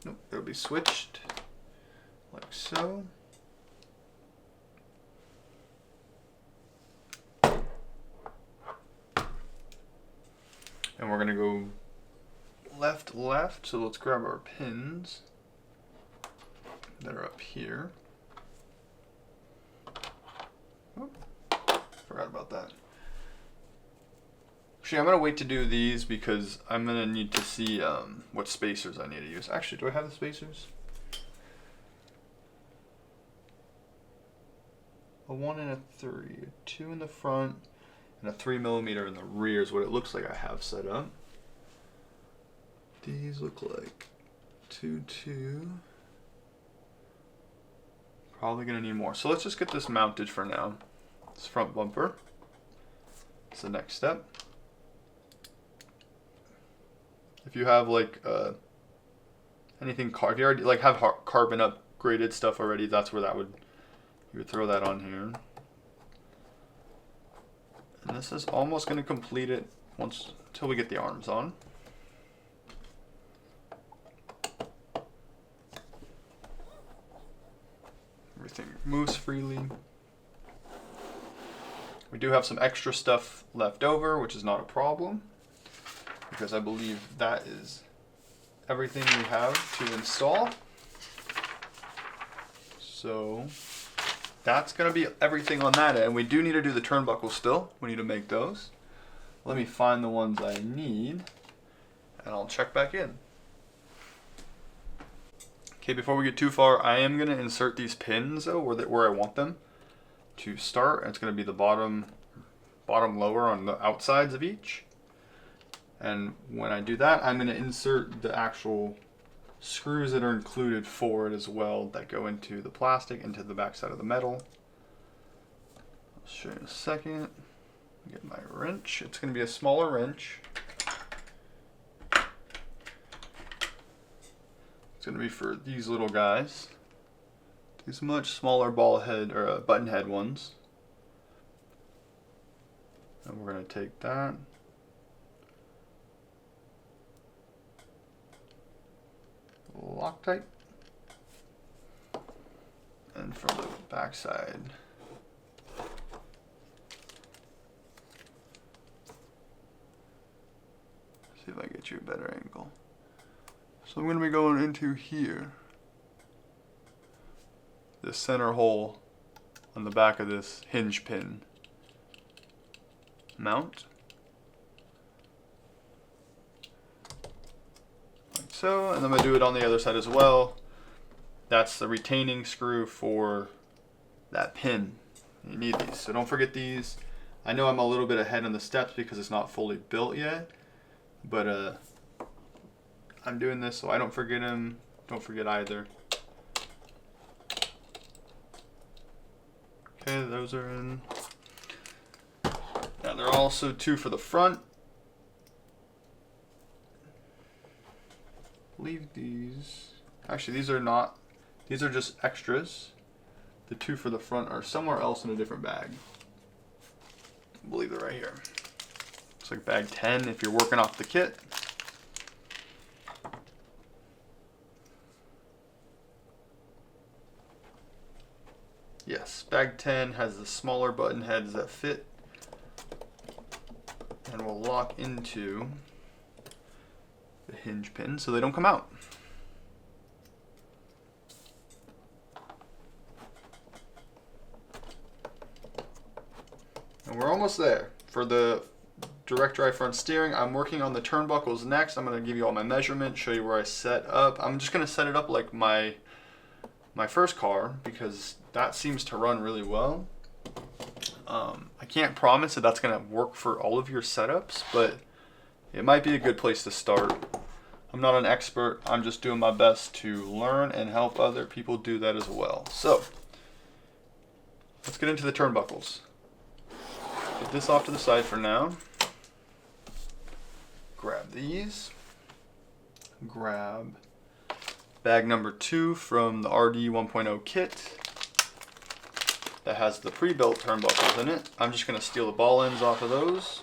[SPEAKER 1] Nope, it'll be switched like so. And we're gonna go left, left. So let's grab our pins that are up here. Oh, forgot about that. Actually, I'm gonna wait to do these because I'm gonna need to see what spacers I need to use. Actually, do I have the spacers? A 1 and a 3, a 2 in the front, and a 3mm in the rear is what it looks like I have set up. These look like 2, 2. Probably gonna need more. So let's just get this mounted for now. This front bumper. It's the next step. If you have like anything, if you already like have carbon upgraded stuff already, that's where you would throw that on here. And this is almost going to complete it until we get the arms on. Everything moves freely. We do have some extra stuff left over, which is not a problem, because I believe that is everything we have to install. So that's going to be everything on that end. We do need to do the turnbuckles still. We need to make those. Let me find the ones I need, and I'll check back in. Okay, before we get too far, I am going to insert these pins though, where I want them to start. It's going to be the bottom lower on the outsides of each. And when I do that, I'm going to insert the actual screws that are included for it as well, that go into the plastic, into the back side of the metal. I'll show you in a second. Get my wrench. It's going to be a smaller wrench. It's going to be for these little guys. These much smaller ball head or button head ones. And we're going to take that. Loctite. And from the back side, see if I get you a better angle. So I'm going to be going into here, the center hole on the back of this hinge pin mount. Like so, and I'm going to do it on the other side as well. That's the retaining screw for that pin. You need these, so don't forget these. I know I'm a little bit ahead on the steps because it's not fully built yet, but I'm doing this so I don't forget them. Don't forget either. Okay, those are in. Now there are also two for the front. Leave these. Actually, these are not. These are just extras. The two for the front are somewhere else in a different bag. I believe they're right here. Looks like bag 10 if you're working off the kit. Yes, bag 10 has the smaller button heads that fit and will lock into the hinge pin so they don't come out. And we're almost there. For the direct drive front steering, I'm working on the turnbuckles next. I'm going to give you all my measurements, show you where I set up. I'm just going to set it up like my my first car because that seems to run really well. I can't promise that that's going to work for all of your setups, but it might be a good place to start. I'm not an expert. I'm just doing my best to learn and help other people do that as well. So let's get into the turnbuckles. Put this off to the side for now. Grab these. Grab bag number 2 from the RD1.0 kit that has the pre-built turnbuckles in it. I'm just going to steal the ball ends off of those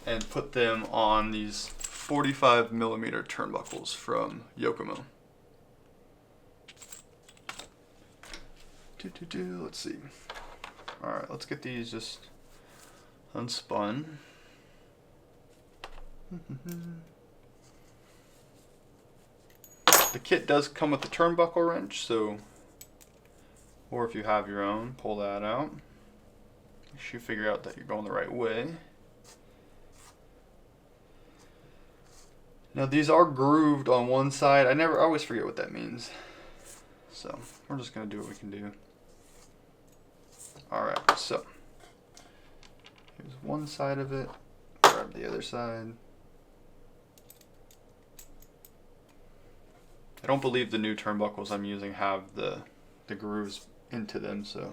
[SPEAKER 1] and put them on these 45mm turnbuckles from Yokomo. Let's see. Alright, let's get these just unspun. The kit does come with the turnbuckle wrench, so, or if you have your own, pull that out. You should figure out that you're going the right way. Now these are grooved on one side. I always forget what that means. So we're just gonna do what we can do. Alright, so here's one side of it. Grab the other side. I don't believe the new turnbuckles I'm using have the grooves into them, so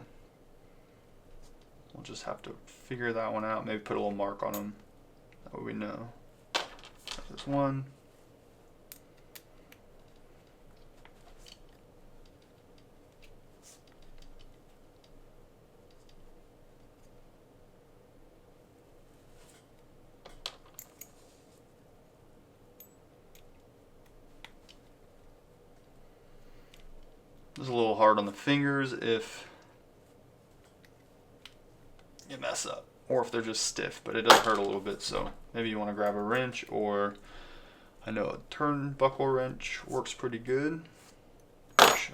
[SPEAKER 1] we'll just have to figure that one out. Maybe put a little mark on them. That way we know. There's one. It's a little hard on the fingers if you mess up, or if they're just stiff, but it does hurt a little bit, so maybe you want to grab a wrench, or I know a turnbuckle wrench works pretty good.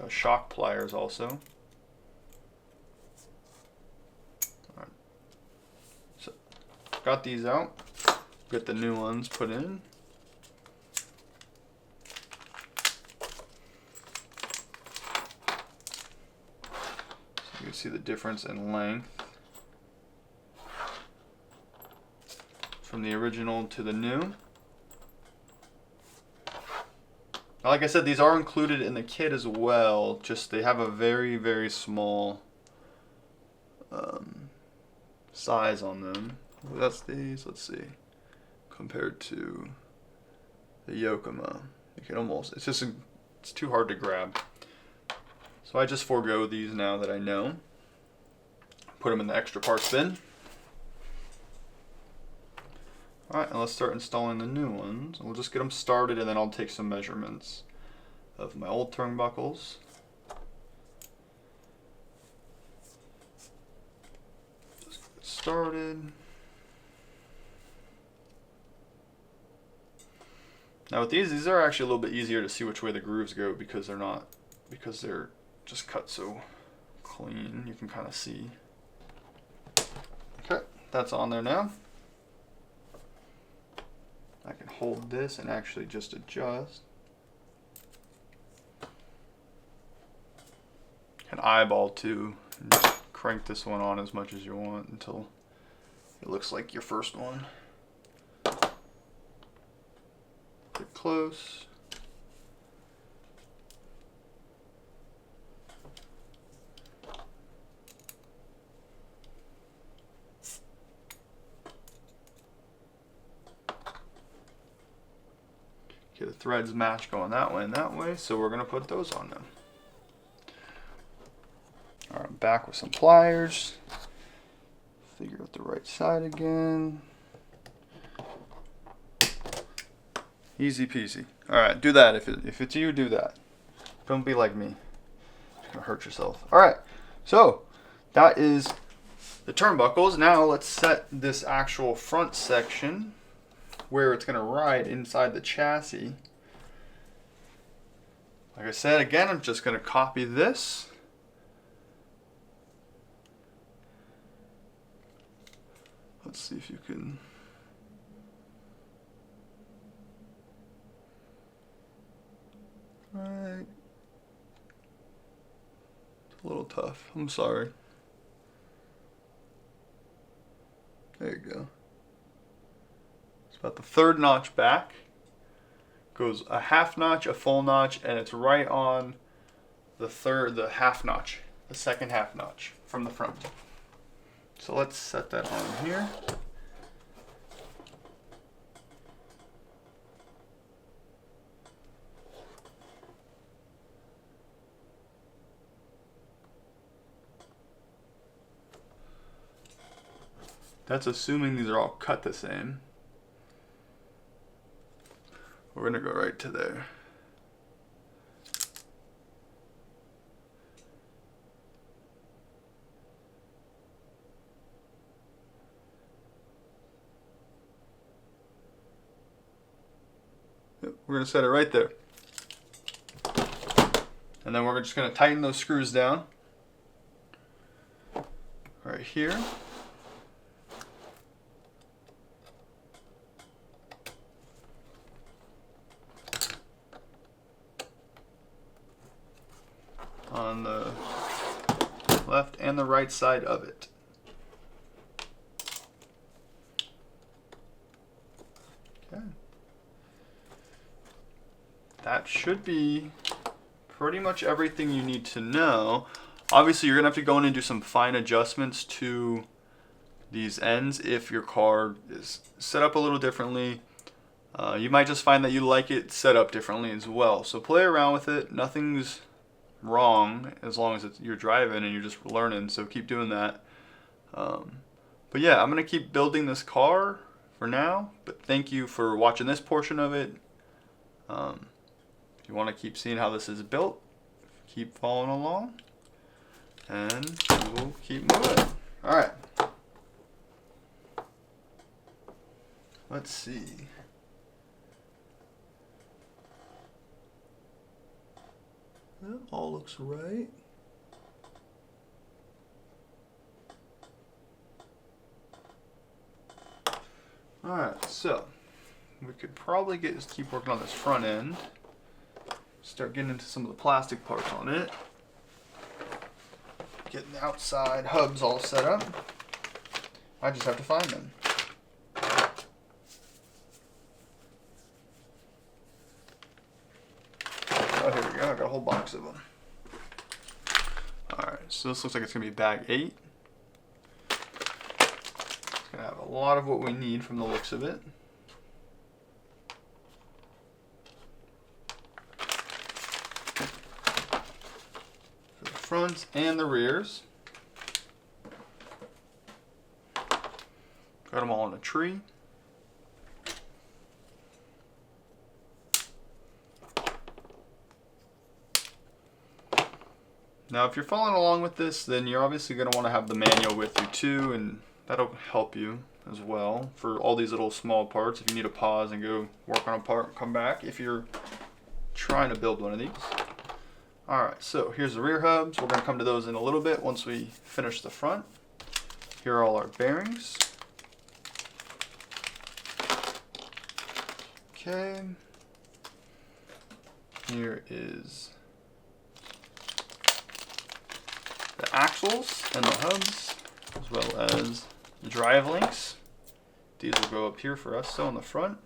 [SPEAKER 1] Shock pliers also. Alright, so got these out, get the new ones put in. You can see the difference in length from the original to the new. Now, like I said, these are included in the kit as well, just they have a very, very small size on them. That's these, let's see, compared to the Yokomo. You can almost, it's too hard to grab. So I just forego these now that I know. Put them in the extra parts bin. Alright, and let's start installing the new ones. We'll just get them started and then I'll take some measurements of my old turnbuckles. Just get started. Now with these are actually a little bit easier to see which way the grooves go because they're just cut so clean. You can kind of see. Okay, that's on there now. I can hold this and actually just adjust. Can eyeball too. And just crank this one on as much as you want until it looks like your first one. Get close. Okay, the threads match going that way and that way, so we're going to put those on them. Alright, back with some pliers. Figure out the right side again. Easy peasy. Alright, do that. If it's you, do that. Don't be like me. You're going to hurt yourself. Alright, so that is the turnbuckles. Now let's set this actual front section where it's going to ride inside the chassis. Like I said, again, I'm just going to copy this. Let's see if you can. a little tough. I'm sorry. There you go. It's about the third notch back. Goes a half notch, a full notch, and it's right on the half notch, the second half notch from the front. So let's set that on here. That's assuming these are all cut the same. We're gonna go right to there. Yep, we're gonna set it right there. And then we're just gonna tighten those screws down. Right here. On the left and the right side of it. Okay. That should be pretty much everything you need to know. Obviously, you're gonna have to go in and do some fine adjustments to these ends if your car is set up a little differently. You might just find that you like it set up differently as well. So play around with it. Nothing's wrong as long as you're driving and you're just learning, so keep doing that. But yeah, I'm gonna keep building this car for now, but thank you for watching this portion of it. If you want to keep seeing how this is built, keep following along and we'll keep moving. Alright, let's see. That all looks right. Alright, so we could probably keep working on this front end. Start getting into some of the plastic parts on it. Getting the outside hubs all set up. I just have to find them. Oh, here we go. I got a whole box of them. Alright, so this looks like it's going to be bag 8. It's going to have a lot of what we need from the looks of it. For the fronts and the rears. Got them all in a tree. Now if you're following along with this, then you're obviously going to want to have the manual with you too, and that'll help you as well for all these little small parts. If you need to pause and go work on a part and come back if you're trying to build one of these. Alright, so here's the rear hubs. We're going to come to those in a little bit once we finish the front. Here are all our bearings. Okay. Here is the axles and the hubs, as well as the drive links. These will go up here for us, so on the front.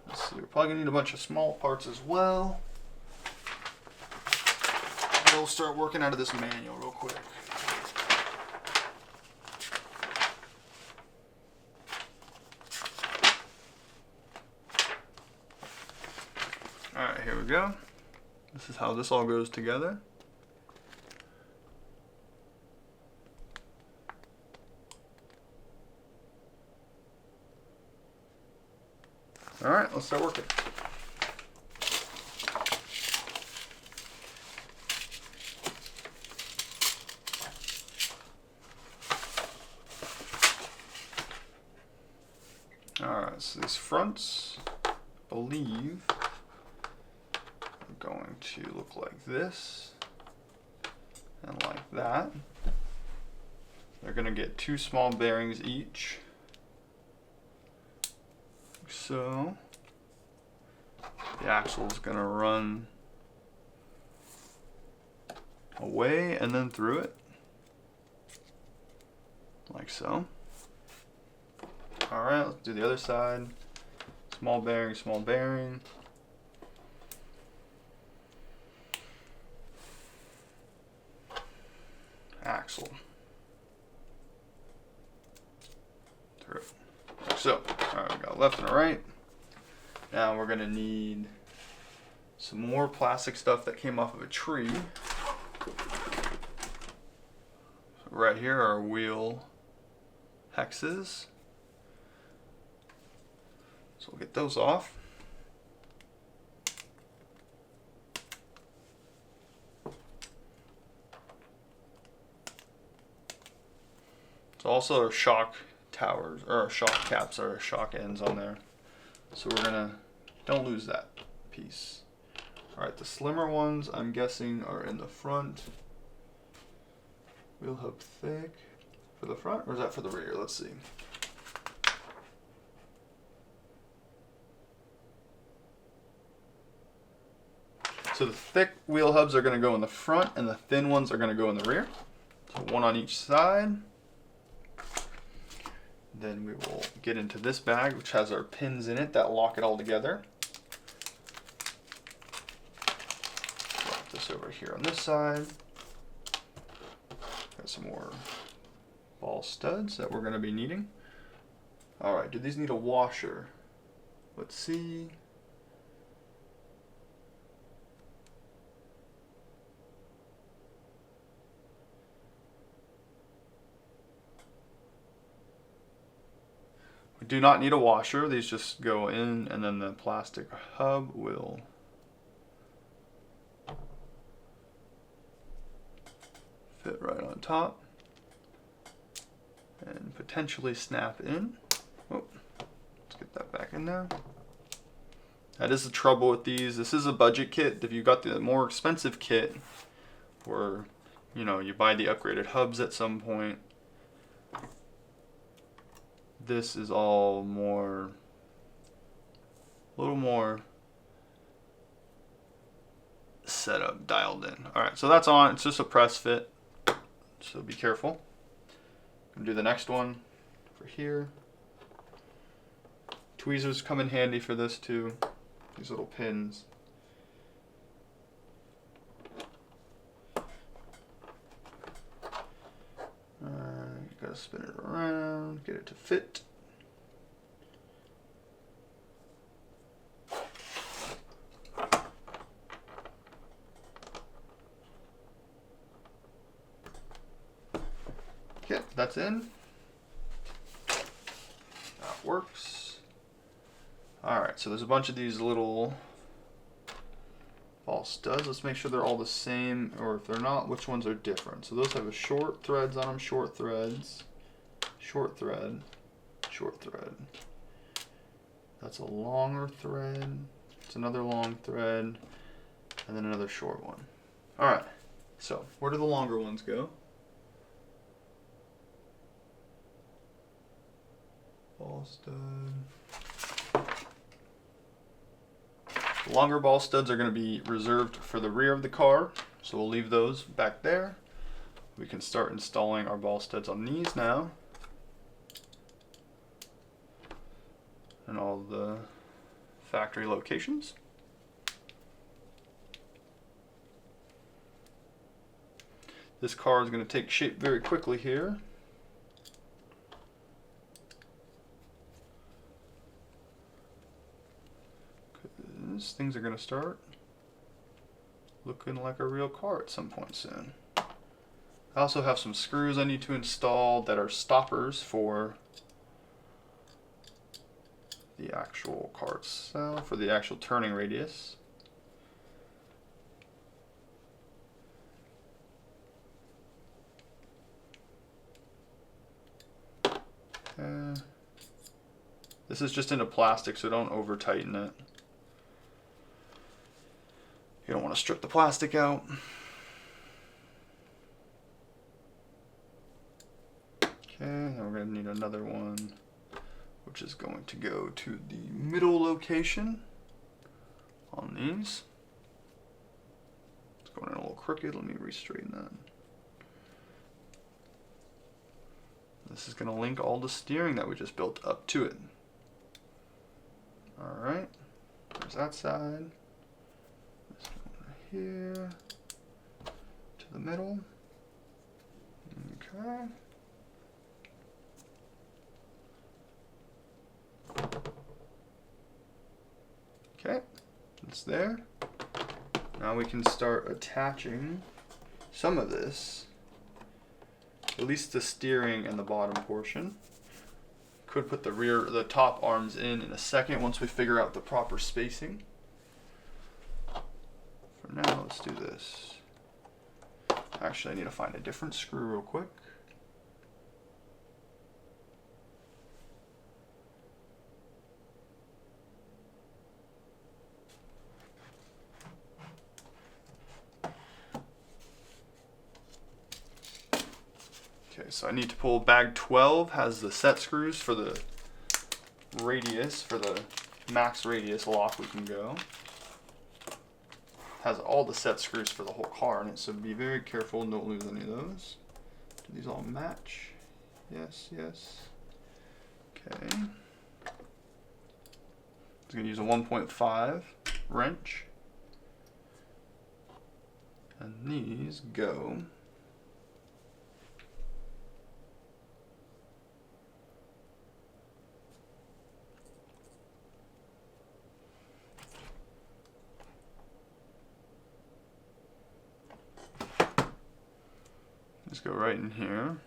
[SPEAKER 1] Let's see, we're probably gonna need a bunch of small parts as well. We'll start working out of this manual real quick. Alright, here we go. This is how this all goes together. Alright, let's start working. Alright, so these fronts, I believe, are going to look like this and like that. They're going to get 2 small bearings each. So the axle is going to run away and then through it, like so. All right, let's do the other side. Small bearing, small bearing. Axle. Through. Like so. All right, we got left and a right. Now we're gonna need some more plastic stuff that came off of a tree. So right here are wheel hexes. So we'll get those off. It's also our shock towers, or our shock caps, or our shock ends on there. So we're gonna, don't lose that piece. All right, the slimmer ones I'm guessing are in the front. Wheel hub thick for the front, or is that for the rear? Let's see. So the thick wheel hubs are gonna go in the front and the thin ones are gonna go in the rear. So one on each side. Then we will get into this bag, which has our pins in it that lock it all together. Drop this over here on this side. Got some more ball studs that we're gonna be needing. All right, do these need a washer? Let's see. We do not need a washer. These just go in, and then the plastic hub will fit right on top and potentially snap in. Oh, let's get that back in there. That is the trouble with these. This is a budget kit. If you got the more expensive kit, where you buy the upgraded hubs at some point, this is all more, a little more set up, dialed in. All right, so that's on. It's just a press fit, so be careful. I'm gonna do the next one for here. Tweezers come in handy for this too. These little pins. Gotta spin it around, get it to fit. Okay, that's in. That works. All right, so there's a bunch of these little ball studs. Let's make sure they're all the same, or if they're not, which ones are different. So those have a short threads on them, short threads, short thread, short thread. That's a longer thread. It's another long thread, and then another short one. All right, so where do the longer ones go? Ball stud. The longer ball studs are going to be reserved for the rear of the car, so we'll leave those back there. We can start installing our ball studs on these now. And all the factory locations. This car is going to take shape very quickly here. Things are going to start looking like a real car at some point soon. I also have some screws I need to install that are stoppers for the actual car itself, for the actual turning radius. This is just into plastic, so don't over tighten it. You don't want to strip the plastic out. Okay, then we're going to need another one, which is going to go to the middle location on these. It's going in a little crooked. Let me re-straighten that. This is going to link all the steering that we just built up to it. Alright, there's that side. This one here to the middle. Okay. Okay, it's there. Now we can start attaching some of this, at least the steering and the bottom portion. Could put the top arms in a second once we figure out the proper spacing. For now, let's do this. Actually, I need to find a different screw real quick. Okay, so I need to pull bag 12, has the set screws for the radius, for the max radius lock we can go. Has all the set screws for the whole car in it, so be very careful and don't lose any of those. Do these all match? Yes, yes. Okay. I'm going to use a 1.5 wrench. And these go. Just go right in here.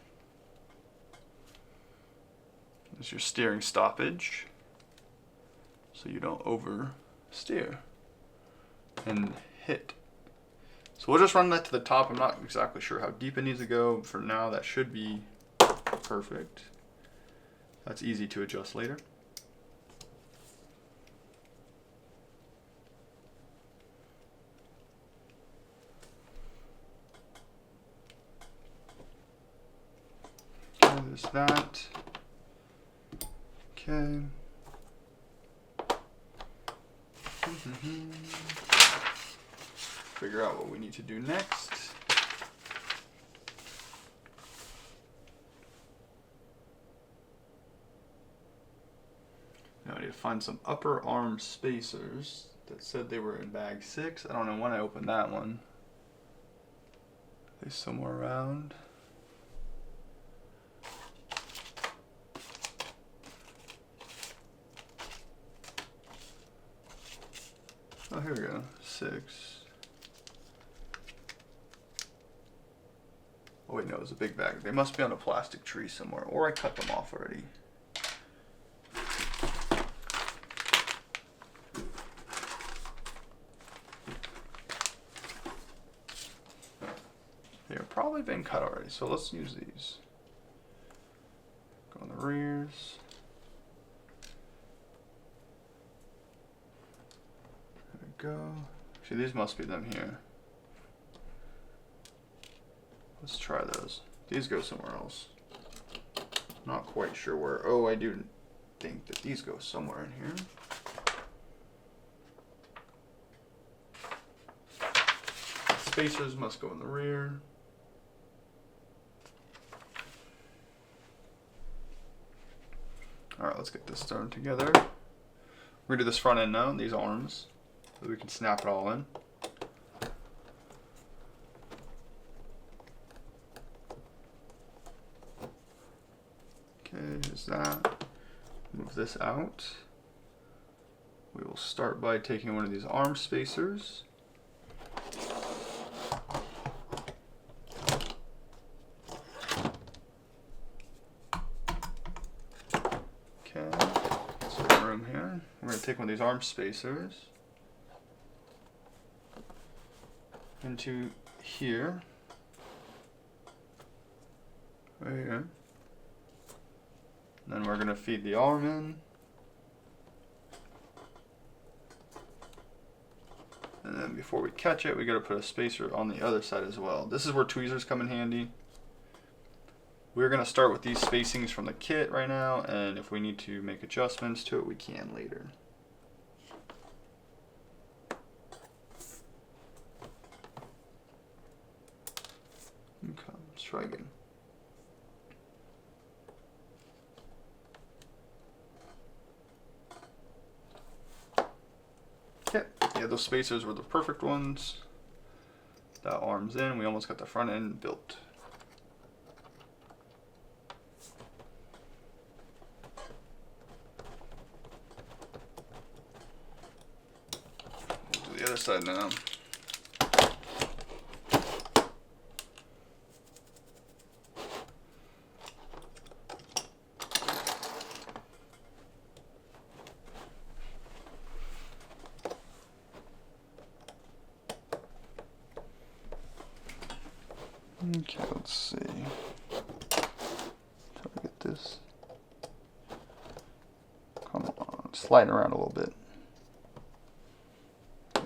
[SPEAKER 1] There's your steering stoppage, so you don't oversteer and hit. So we'll just run that to the top. I'm not exactly sure how deep it needs to go. For now, that should be perfect. That's easy to adjust later. There's that. Okay. Figure out what we need to do next. Now I need to find some upper arm spacers that said they were in bag 6. I don't know when I opened that one. Are they somewhere around? Oh, here we go. 6. Oh wait, no, it was a big bag. They must be on a plastic tree somewhere, or I cut them off already. They've probably been cut already, so let's use these. Go on the rears. Go. See, these must be them here. Let's try those. These go somewhere else. Not quite sure where. Oh, I do think that these go somewhere in here. Spacers must go in the rear. Alright, let's get this thrown together. We're gonna do this front end now, these arms. So we can snap it all in. Okay, here's that. Move this out. We will start by taking one of these arm spacers. Okay, some room here. We're going to take one of these arm spacers into here, right here. Then we're going to feed the arm in. And then before we catch it, we got to put a spacer on the other side as well. This is where tweezers come in handy. We're going to start with these spacings from the kit right now, and if we need to make adjustments to it, we can later. try again. Okay, yeah, those spacers were the perfect ones. That arm's in, we almost got the front end built. We'll do the other side now. Okay, let's see. Try to get this. Come on, sliding around a little bit.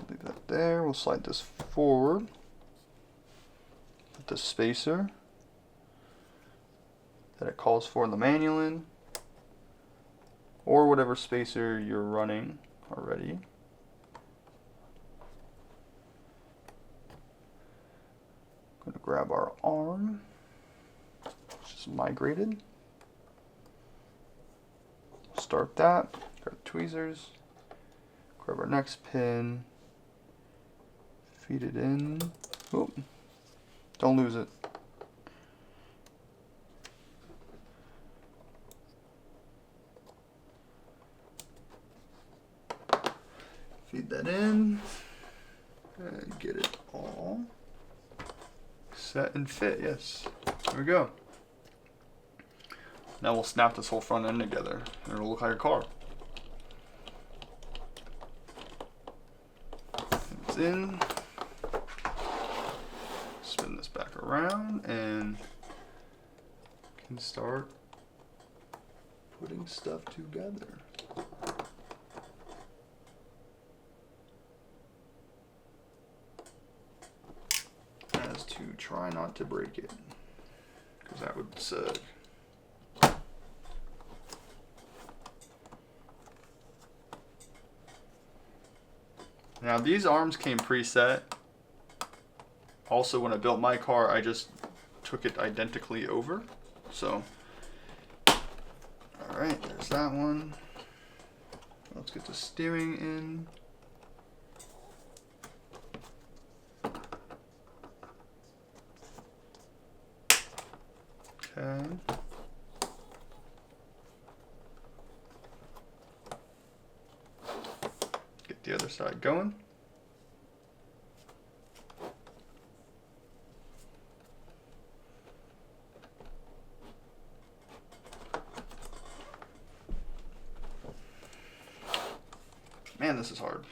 [SPEAKER 1] Leave that there. We'll slide this forward. Put the spacer that it calls for in the manual in, or whatever spacer you're running already. Going to grab our arm, which is migrated. Start that. Grab tweezers. Grab our next pin. Feed it in. Oop. Don't lose it. Feed that in. And get it all set and fit, yes. There we go. Now we'll snap this whole front end together and it'll look like a car. It's in. Spin this back around and can start putting stuff together. To try not to break it, because that would suck. Now these arms came preset. Also, when I built my car, I just took it identically over. So, all right, there's that one. Let's get the steering in. Okay. Get the other side going. Man, this is hard.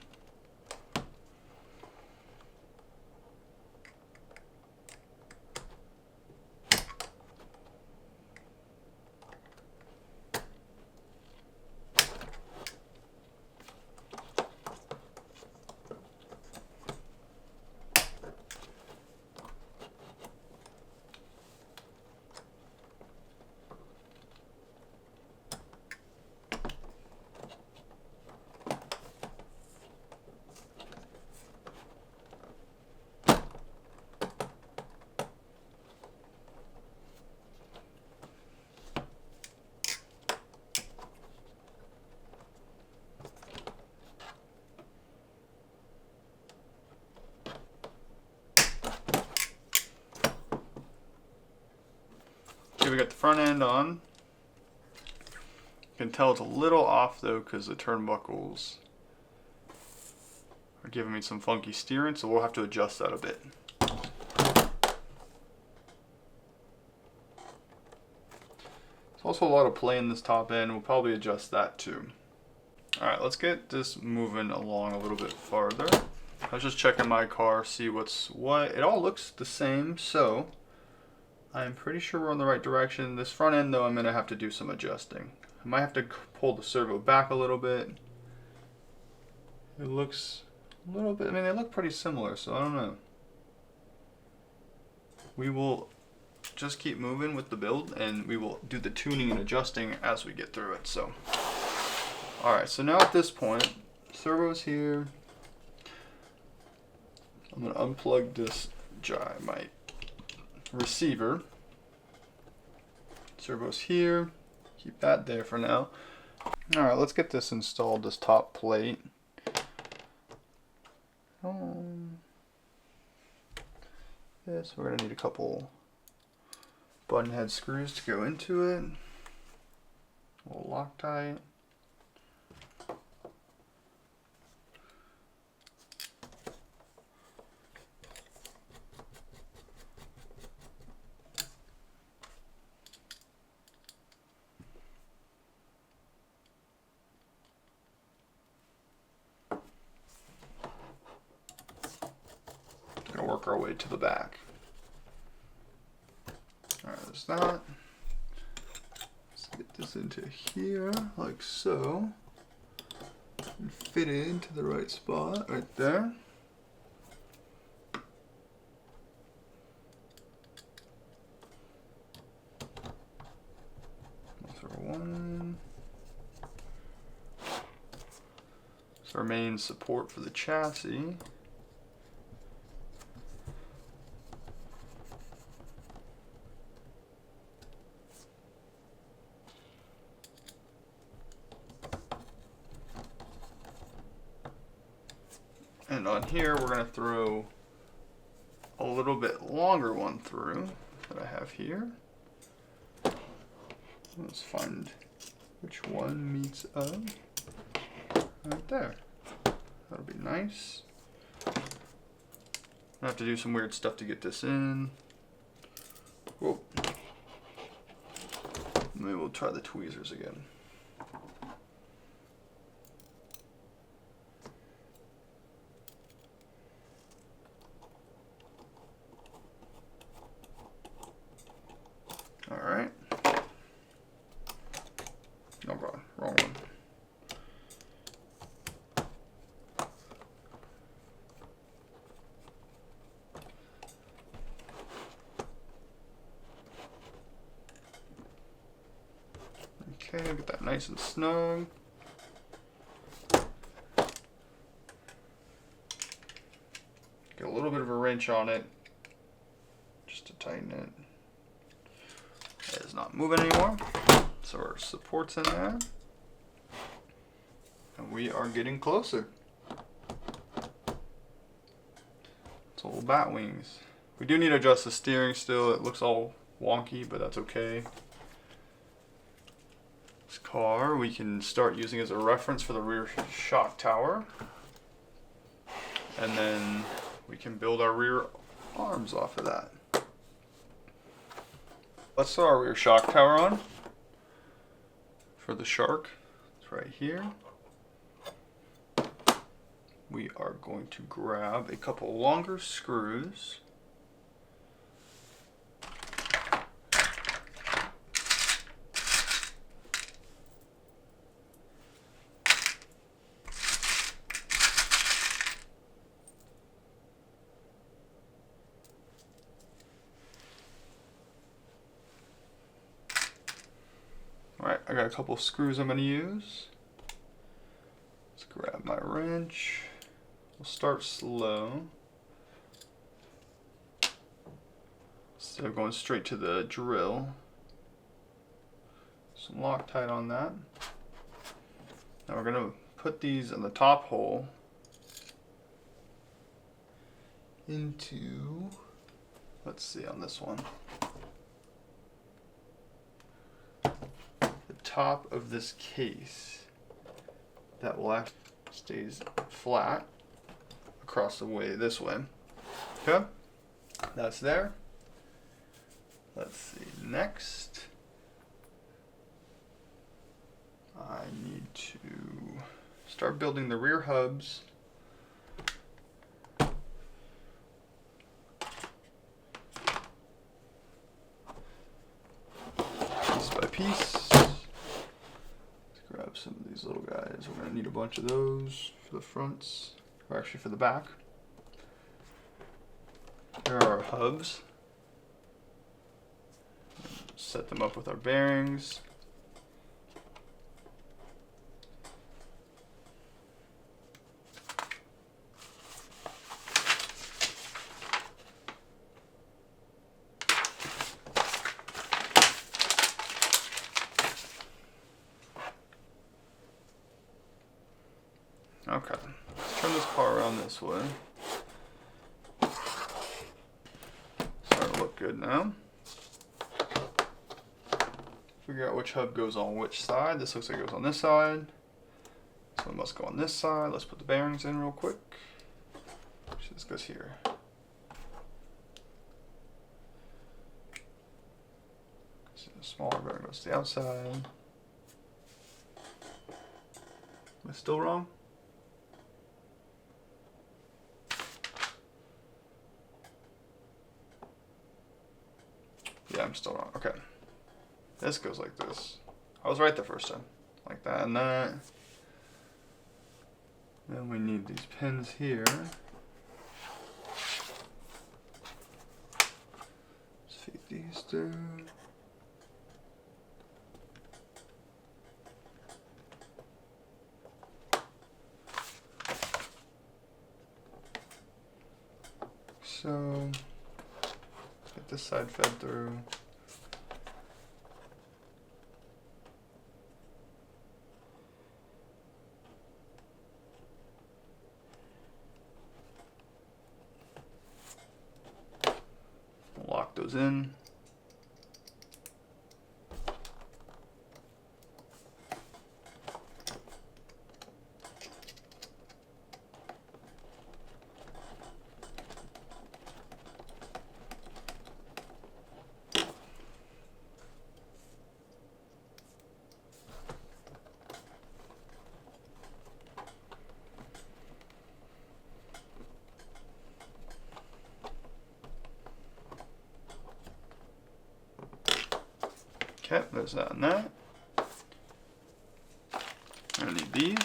[SPEAKER 1] Okay, we got the front end on. You can tell it's a little off though because the turnbuckles are giving me some funky steering, so we'll have to adjust that a bit. There's also a lot of play in this top end. We'll probably adjust that too. Alright, let's get this moving along a little bit farther. I was just checking my car, see what's what. It all looks the same, so I'm pretty sure we're in the right direction. This front end though, I'm going to have to do some adjusting. I might have to pull the servo back a little bit. It looks a little bit, I mean, they look pretty similar, so I don't know. We will just keep moving with the build and we will do the tuning and adjusting as we get through it. So, alright, so now at this point, servo's here. I'm going to unplug this my receiver servos here. Keep that there for now. Alright, let's get this installed, this top plate. This, we're going to need a couple button head screws to go into it. A little Loctite. Gonna work our way to the back. Alright, there's that. Let's get this into here, like so. And fit it into the right spot, right there. Throw one. It's our main support for the chassis. And on here, we're going to throw a little bit longer one through that I have here. Let's find which one meets up. Right there. That'll be nice. I have to do some weird stuff to get this in. Whoa. Maybe we'll try the tweezers again. Alright. Oh god, wrong one. Okay, get that nice and snug. Get a little bit of a wrench on it just to tighten it. It is not moving anymore, so our support's in there, and we are getting closer. It's all bat wings. We do need to adjust the steering still. It looks all wonky, but that's okay. This car we can start using as a reference for the rear shock tower, and then we can build our rear arms off of that. Let's throw our rear shock tower on for the Shark. It's right here. We are going to grab a couple longer screws. Alright, I got a couple of screws I'm going to use. Let's grab my wrench. We'll start slow. Instead of going straight to the drill. Some Loctite on that. Now we're going to put these in the top hole into, let's see on this one, top of this case that will actually stays flat across the way this way. Okay, that's there. Let's see, next I need to start building the rear hubs. Piece by piece. Grab some of these little guys. We're going to need a bunch of those for the fronts, or actually for the back. There are our hubs. Set them up with our bearings. this way. Starting to look good now. Figure out which hub goes on which side. This looks like it goes on this side. So it must go on this side. Let's put the bearings in real quick. Actually, this goes here. So the smaller bearing goes to the outside. Am I still wrong? Yeah, I'm still wrong. Okay. This goes like this. I was right the first time. Like that and that. Then we need these pins here. Let's feed these through. So, get this side fed through. Lock those in. Okay, there's that and that. I'm gonna need these.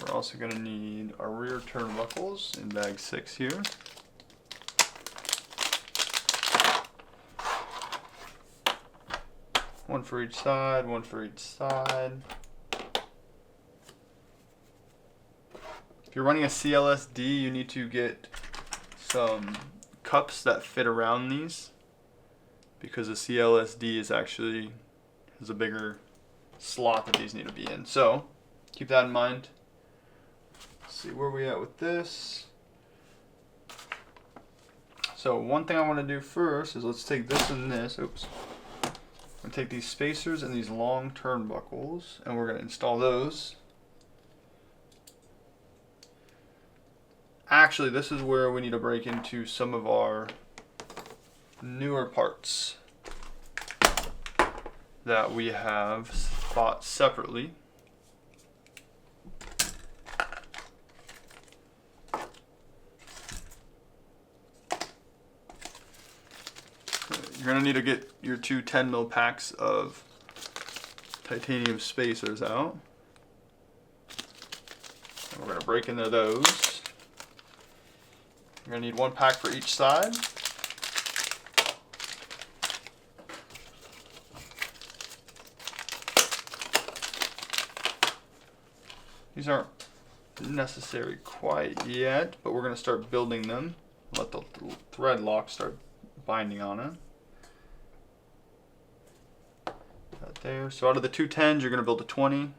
[SPEAKER 1] We're also gonna need our rear turnbuckles in bag 6 here. One for each side, one for each side. If you're running a CLSD, you need to get some cups that fit around these, because the CLSD is actually has a bigger slot that these need to be in. So keep that in mind. Let's see where we at with this. So one thing I want to do first is let's take this and this. Oops. I'm gonna take these spacers and these long turnbuckles, and we're gonna install those. Actually, this is where we need to break into some of our newer parts that we have bought separately. You're going to need to get your two 10mm packs of titanium spacers out. And we're going to break into those. You're going to need one pack for each side. These aren't necessary quite yet, but we're going to start building them. Let the thread lock start binding on it. That there. So out of the two 10s, you're going to build a 20.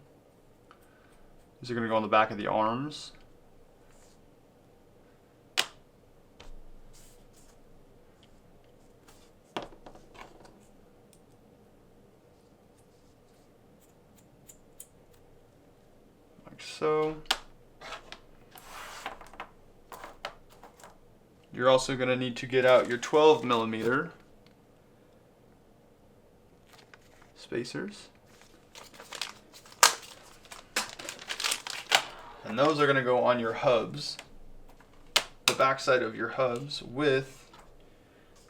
[SPEAKER 1] These are going to go on the back of the arms. So you're also going to need to get out your 12mm spacers. And those are going to go on your hubs, the backside of your hubs, with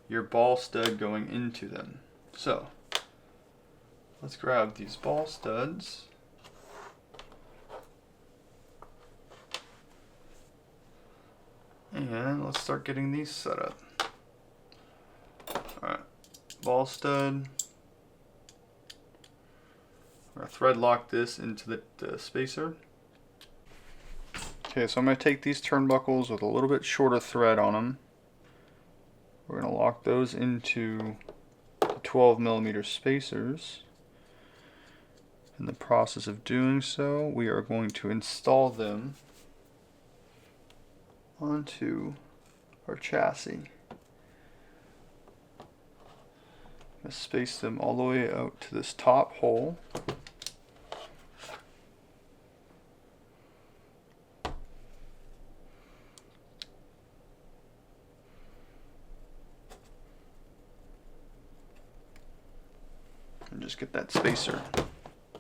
[SPEAKER 1] your ball stud going into them. So let's grab these ball studs. And let's start getting these set up. Alright, ball stud. We're going to thread lock this into the spacer. Okay, so I'm going to take these turnbuckles with a little bit shorter thread on them. We're going to lock those into the 12mm spacers. In the process of doing so, we are going to install them onto our chassis. I'm going to space them all the way out to this top hole. And just get that spacer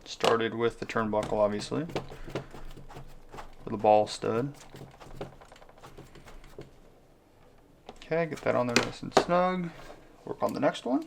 [SPEAKER 1] started with the turnbuckle, obviously, with the ball stud. Okay, get that on there nice and snug. Work on the next one.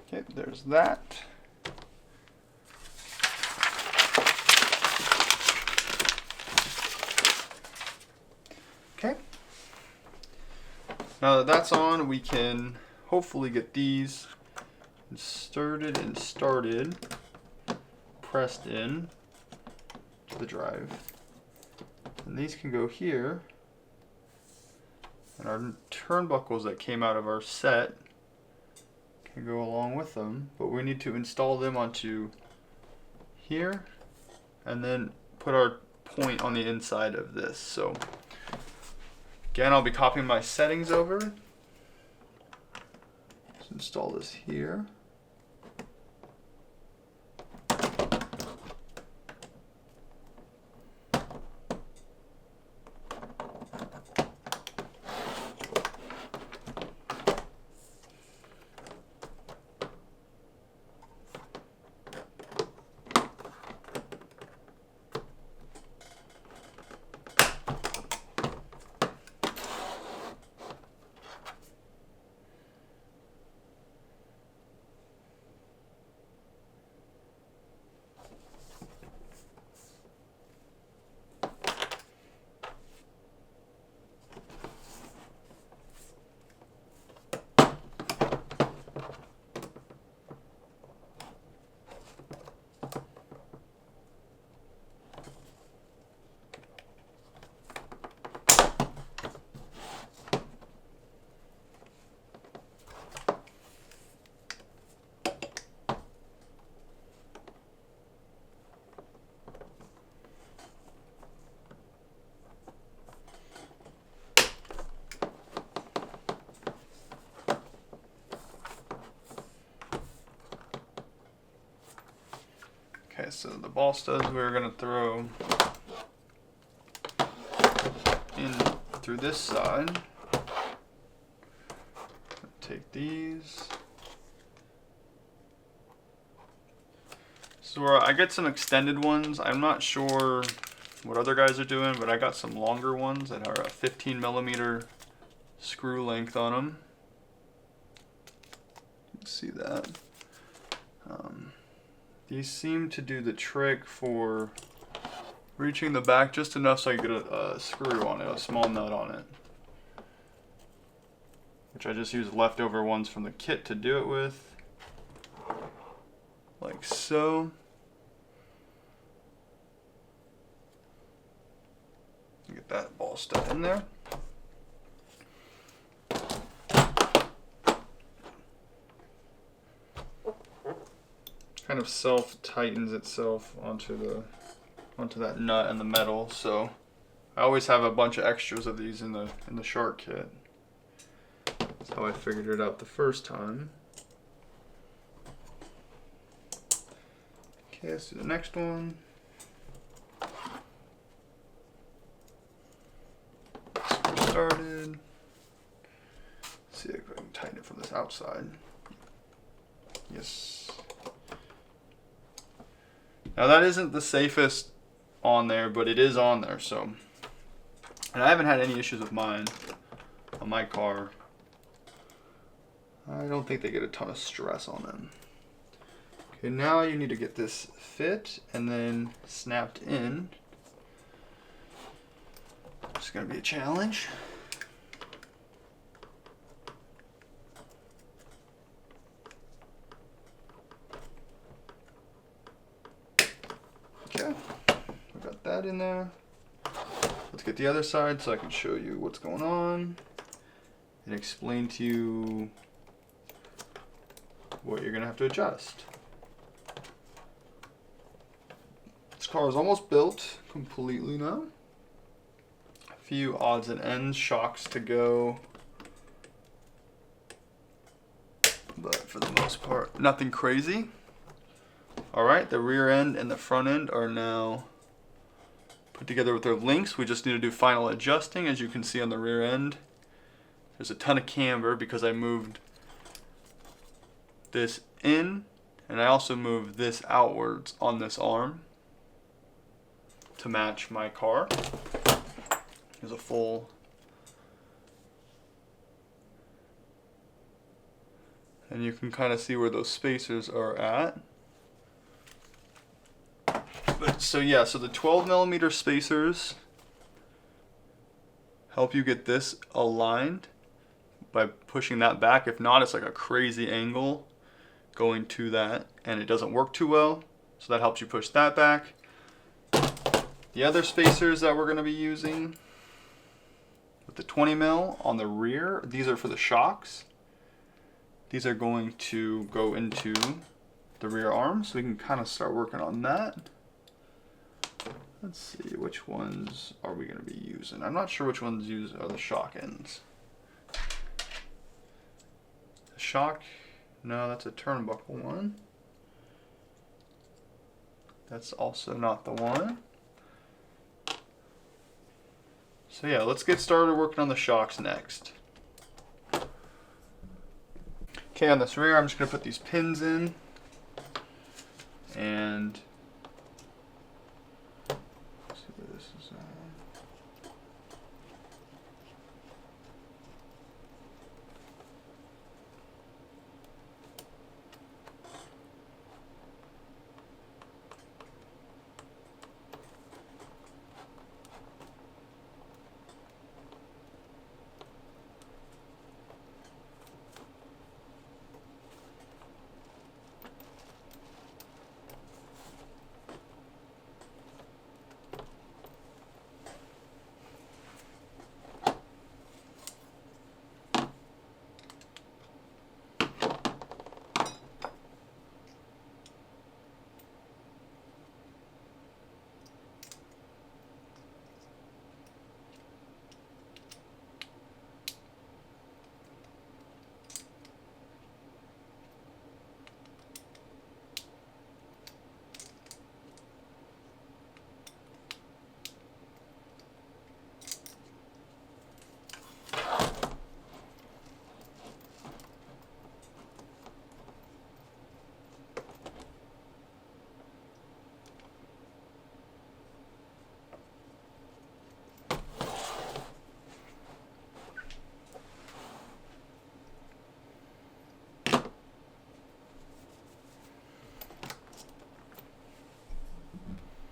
[SPEAKER 1] Okay, there's that. Okay. Now that that's on, we can hopefully get these inserted and started, pressed in to the drive. And these can go here. And our turnbuckles that came out of our set can go along with them, but we need to install them onto here and then put our point on the inside of this. So again, I'll be copying my settings over. Let's install this here. Okay, so the ball studs we're going to throw in through this side. Take these. So I get some extended ones. I'm not sure what other guys are doing, but I got some longer ones that are a 15mm screw length on them. You can see that. These seem to do the trick for reaching the back just enough so I can get a screw on it, a small nut on it. Which I just used leftover ones from the kit to do it with. Like so. Get that ball stud in there. Kind of self-tightens itself onto that nut and the metal, so I always have a bunch of extras of these in the shark kit. That's how I figured it out the first time. Okay, let's do the next one. Let's get started. Let's see if I can tighten it from this outside. Yes. Now that isn't the safest on there, but it is on there, so. And I haven't had any issues with mine on my car. I don't think they get a ton of stress on them. Okay, now you need to get this fit and then snapped in. It's gonna be a challenge. Okay, we got that in there. Let's get the other side so I can show you what's going on and explain to you what you're gonna have to adjust. This car is almost built completely now. A few odds and ends, shocks to go, but for the most part, nothing crazy. All right, the rear end and the front end are now put together with their links. We just need to do final adjusting. As you can see on the rear end, there's a ton of camber because I moved this in and I also moved this outwards on this arm to match my car. There's a full and you can kind of see where those spacers are at. But so yeah, so the 12mm spacers help you get this aligned by pushing that back. If not, it's like a crazy angle going to that and it doesn't work too well. So that helps you push that back. The other spacers that we're going to be using with the 20mm on the rear, these are for the shocks. These are going to go into the rear arms, so we can kind of start working on that. Let's see, which ones are we going to be using? I'm not sure which ones are the shock ends. The shock, no, that's a turnbuckle one. That's also not the one. So yeah, let's get started working on the shocks next. Okay, on this rear, I'm just going to put these pins in. And let's see where this is at.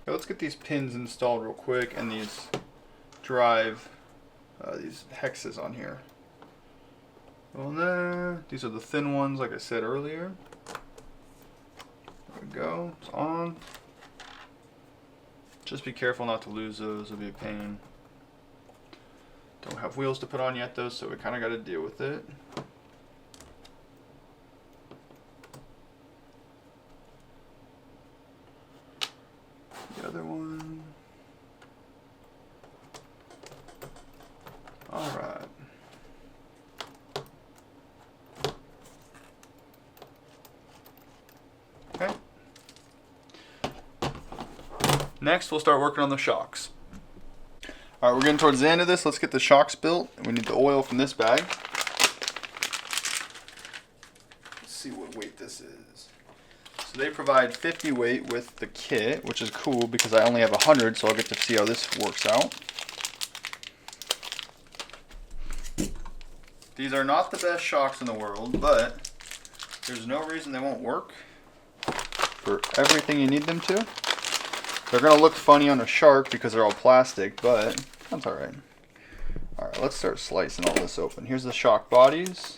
[SPEAKER 1] Okay, let's get these pins installed real quick and these drive, these hexes on here. On there. These are the thin ones, like I said earlier. There we go. It's on. Just be careful not to lose those. It'll be a pain. Don't have wheels to put on yet though, so we kind of got to deal with it. The other one. All right. Okay. Next, we'll start working on the shocks. All right, we're getting towards the end of this. Let's get the shocks built. We need the oil from this bag. Let's see what weight this is. So they provide 50 weight with the kit, which is cool because I only have 100, so I'll get to see how this works out. These are not the best shocks in the world, but there's no reason they won't work for everything you need them to. They're gonna look funny on a shark because they're all plastic, but that's alright. Alright, let's start slicing all this open. Here's the shock bodies.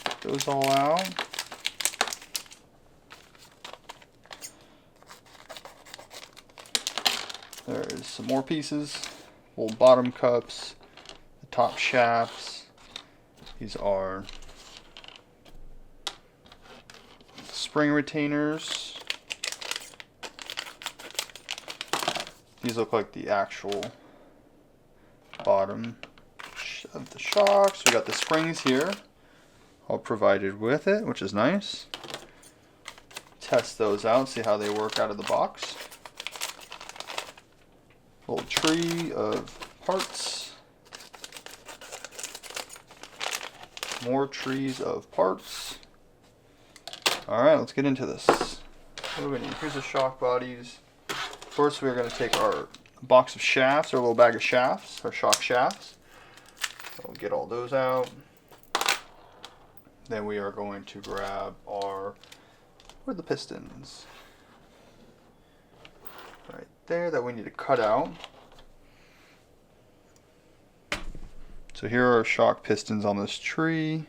[SPEAKER 1] Get those all out. There is some more pieces. Little bottom cups, the top shafts. These are spring retainers. These look like the actual bottom of the shocks. We got the springs here, all provided with it, which is nice. Test those out, see how they work out of the box. Little tree of parts. More trees of parts. Alright, let's get into this. What do we need? Here's the shock bodies. First, we're going to take our box of shafts, our little bag of shafts, our shock shafts. We'll get all those out. Then we are going to grab where are the pistons? Right there, that we need to cut out. So here are our shock pistons on this tree.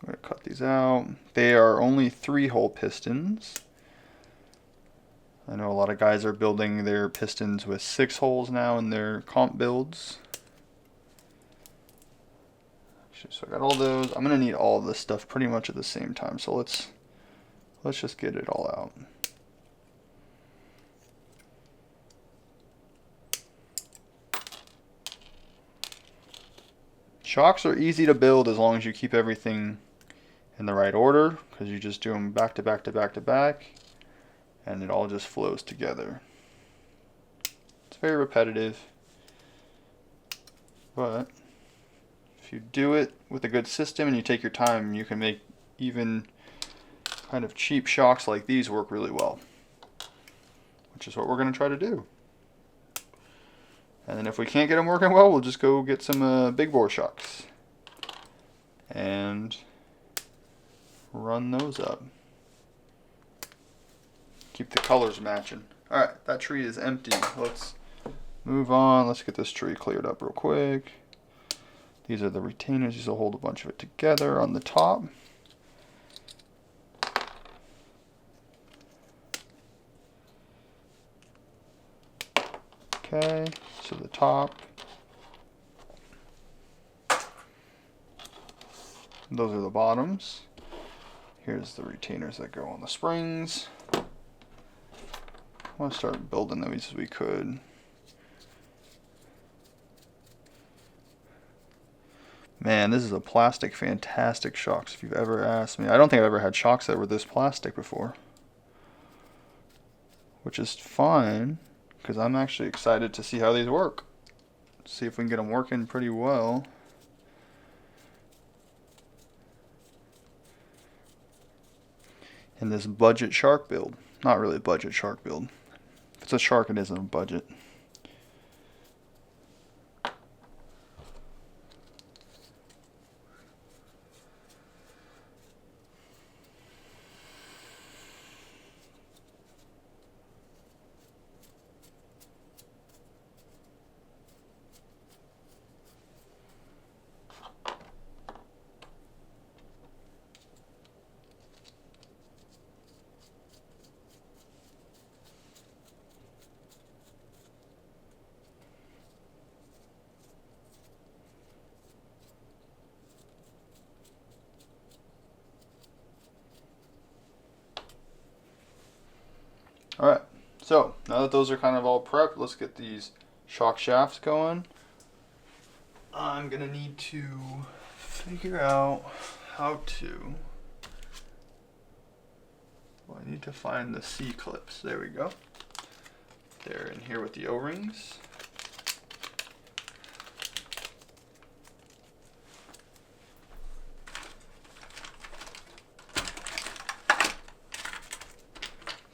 [SPEAKER 1] I'm going to cut these out. They are only 3-hole pistons. I know a lot of guys are building their pistons with 6 holes now in their comp builds. So I got all those. I'm going to need all of this stuff pretty much at the same time. So let's just get it all out. Shocks are easy to build as long as you keep everything in the right order, because you just do them back to back to back to back, and it all just flows together. It's very repetitive, but if you do it with a good system and you take your time, you can make even kind of cheap shocks like these work really well, which is what we're going to try to do. And then if we can't get them working well, we'll just go get some big bore shocks and run those up. Keep the colors matching. Alright, that tree is empty. Let's move on. Let's get this tree cleared up real quick. These are the retainers. These will hold a bunch of it together on the top. Okay, so the top. Those are the bottoms. Here's the retainers that go on the springs. I want to start building those as we could. Man, this is a plastic fantastic shocks if you've ever asked me. I don't think I've ever had shocks that were this plastic before. Which is fine, because I'm actually excited to see how these work. See if we can get them working pretty well. In this budget shark build. Not really a budget shark build. If it's a shark, it isn't a budget. Alright, so now that those are kind of all prepped, let's get these shock shafts going. I'm going to need to figure out how to... Well, I need to find the C-clips. There we go. They're in here with the O-rings.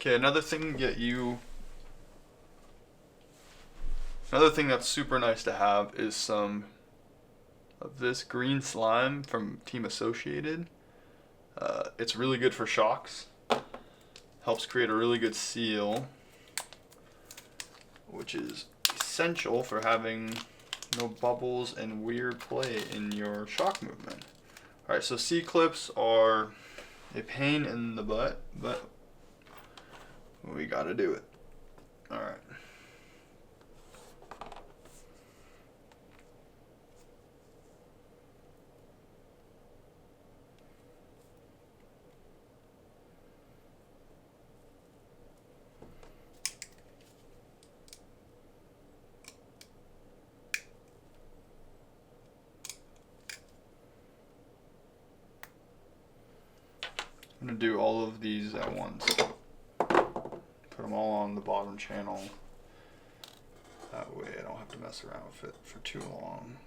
[SPEAKER 1] Okay, another thing that you Another thing that's super nice to have is some of this green slime from Team Associated. It's really good for shocks. Helps create a really good seal, which is essential for having no bubbles and weird play in your shock movement. Alright, so C-clips are a pain in the butt, but we gotta do it. Alright. I'm going to do all of these at once. Put them all on the bottom channel. That way I don't have to mess around with it for too long.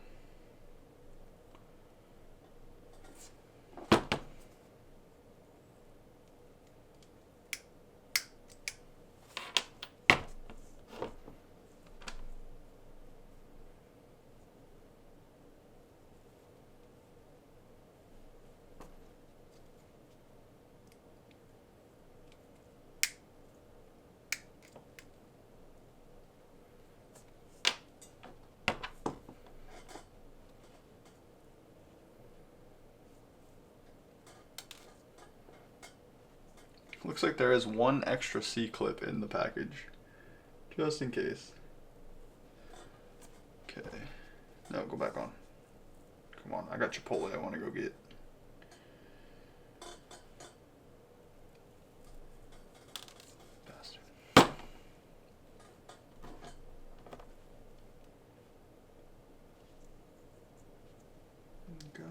[SPEAKER 1] Looks like there is one extra C-clip in the package, just in case. Okay, no, go back on. Come on, I got Chipotle I want to go get. Bastard. Go.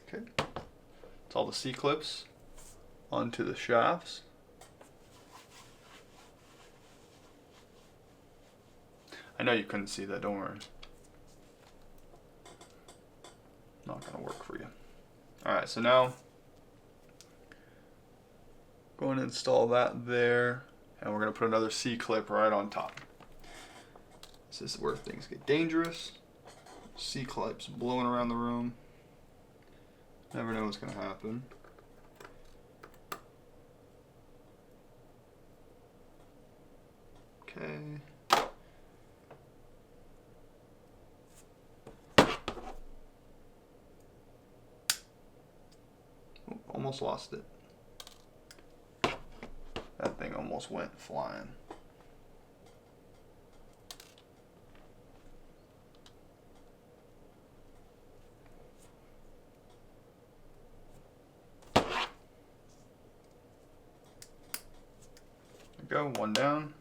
[SPEAKER 1] Okay. All the C-clips onto the shafts. I know you couldn't see that, don't worry. Not gonna work for you. Alright, so now going to install that there, and we're gonna put another C-clip right on top. This is where things get dangerous. C-clips blowing around the room. Never know what's going to happen. Okay. Oh, almost lost it. That thing almost went flying. Go, one down.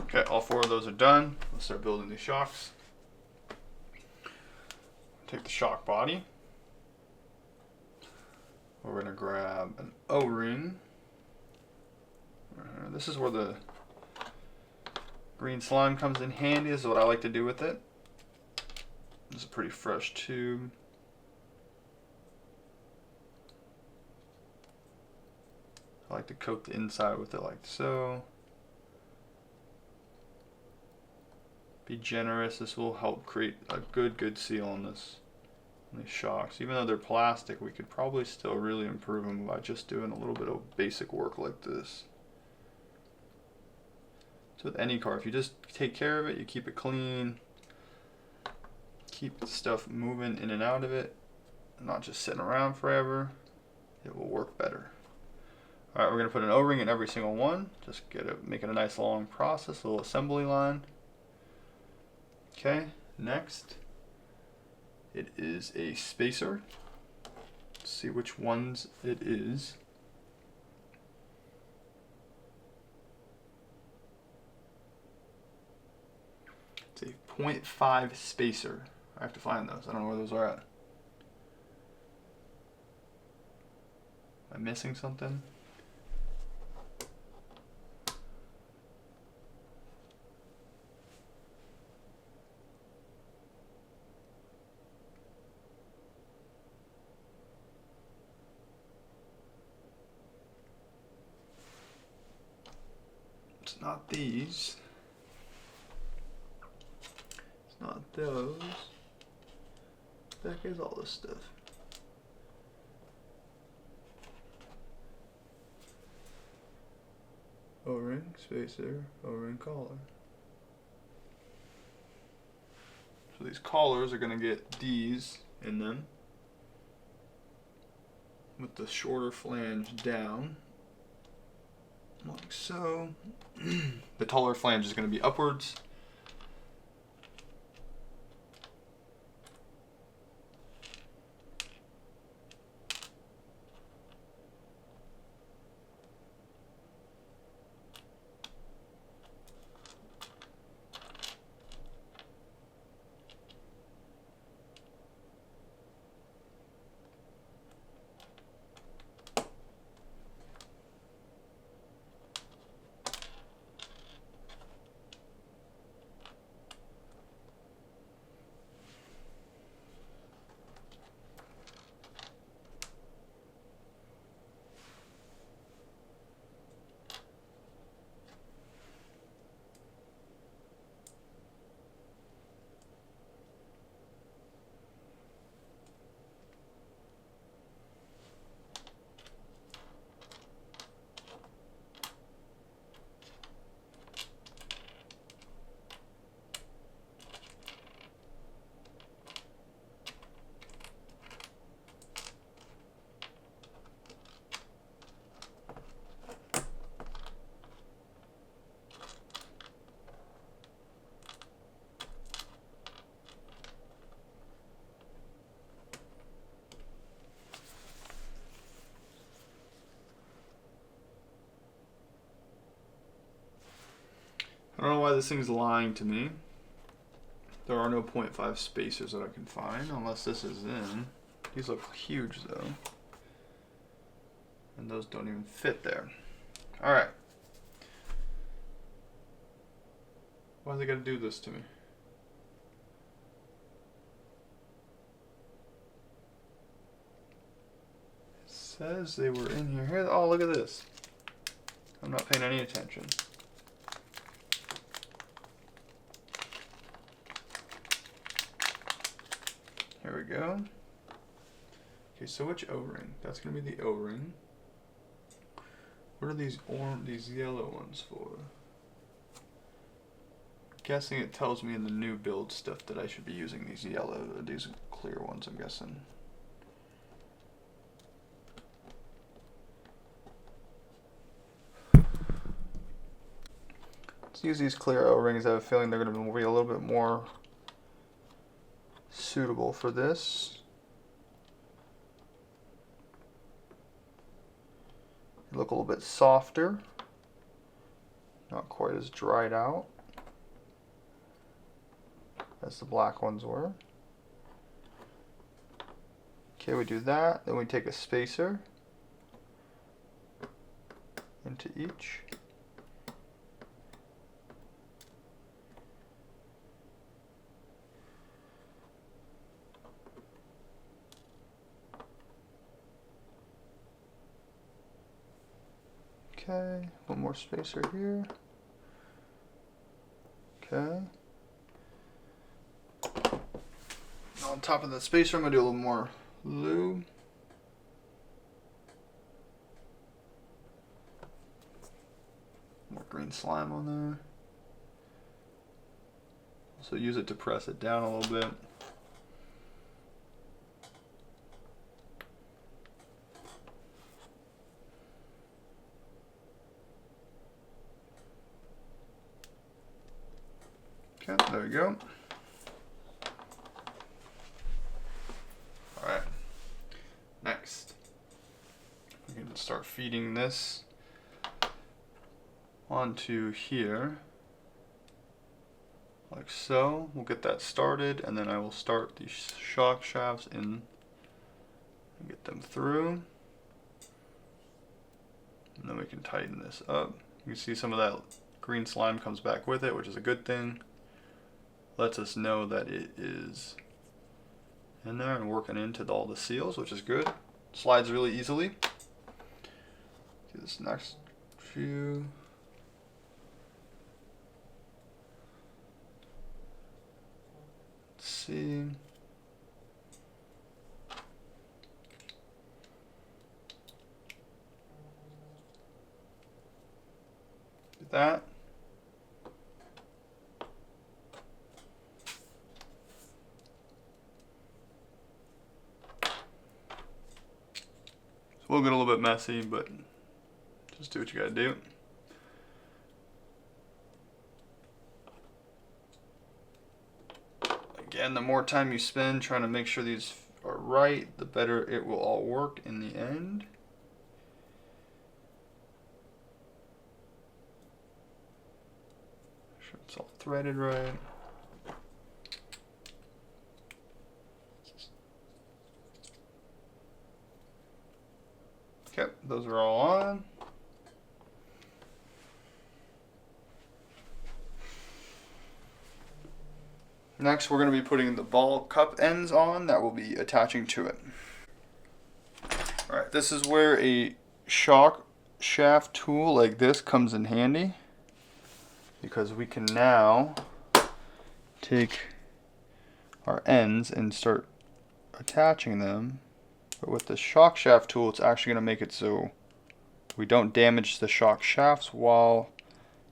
[SPEAKER 1] Okay, all four of those are done. Let's start building these shocks. Take the shock body. We're going to grab an O-ring. This is where the green slime comes in handy. This is what I like to do with it. This is a pretty fresh tube. I like to coat the inside with it like so. Be generous. This will help create a good seal on these shocks. Even though they're plastic, we could probably still really improve them by just doing a little bit of basic work like this. So with any car, if you just take care of it, you keep it clean, keep the stuff moving in and out of it, not just sitting around forever, it will work better. All right, we're gonna put an O-ring in every single one. Just make it a nice long process, a little assembly line. Okay, next, it is a spacer. Let's see which ones it is. It's a 0.5 spacer. I have to find those. I don't know where those are at. Am I missing something? It's not these. It's not those. What the heck is all this stuff? O-ring, spacer, O-ring collar. So these collars are going to get D's in them with the shorter flange down, like so. The taller flange is going to be upwards. I don't know why this thing's lying to me. There are no 0.5 spacers that I can find, unless this is in. These look huge though. And those don't even fit there. Alright. Why are they gonna do this to me? It says they were in here. Here, oh, look at this. I'm not paying any attention. Here we go. Okay, so which O-ring? That's gonna be the O-ring. What are these yellow ones for? Guessing it tells me in the new build stuff that I should be using these these clear ones, I'm guessing. Let's use these clear O-rings. I have a feeling they're going to be a little bit more suitable for this. They look a little bit softer, not quite as dried out as the black ones were. Okay, we do that, then we take a spacer into each. Okay, one more spacer here. Okay. On top of the spacer, I'm going to do a little more lube. More green slime on there. So use it to press it down a little bit. Okay, there we go. All right, next, we can start feeding this onto here, like so. We'll get that started, and then I will start these shock shafts in and get them through. And then we can tighten this up. You can see some of that green slime comes back with it, which is a good thing. Lets us know that it is in there and working into all the seals, which is good. Slides really easily. Do this next few. Let's see. Do that. We'll get a little bit messy, but just do what you gotta do. Again, the more time you spend trying to make sure these are right, the better it will all work in the end. Make sure it's all threaded right. Okay, those are all on. Next, we're going to be putting the ball cup ends on that will be attaching to it. Alright, this is where a shock shaft tool like this comes in handy, because we can now take our ends and start attaching them. But with the shock shaft tool, it's actually going to make it so we don't damage the shock shafts while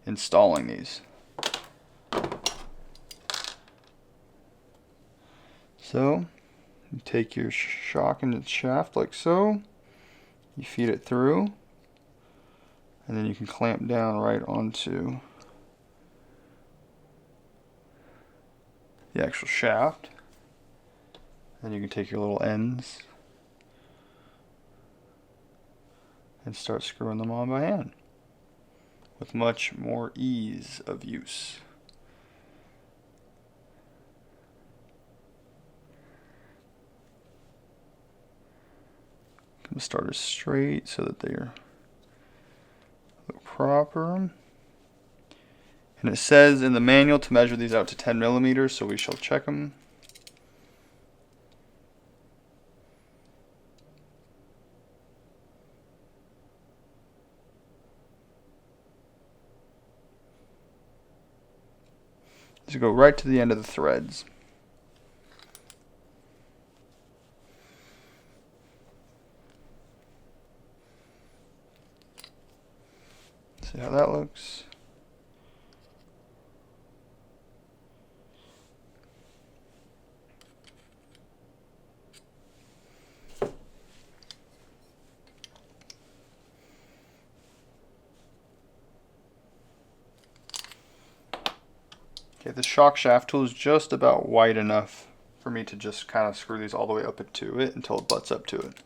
[SPEAKER 1] installing these. So, you take your shock into the shaft like so, you feed it through, and then you can clamp down right onto the actual shaft. Then you can take your little ends and start screwing them on by hand with much more ease of use. Gonna start it straight so that they're proper. And it says in the manual to measure these out to 10 millimeters, so we shall check them. Just go right to the end of the threads. See how that looks. Okay, the shock shaft tool is just about wide enough for me to just kind of screw these all the way up into it until it butts up to it.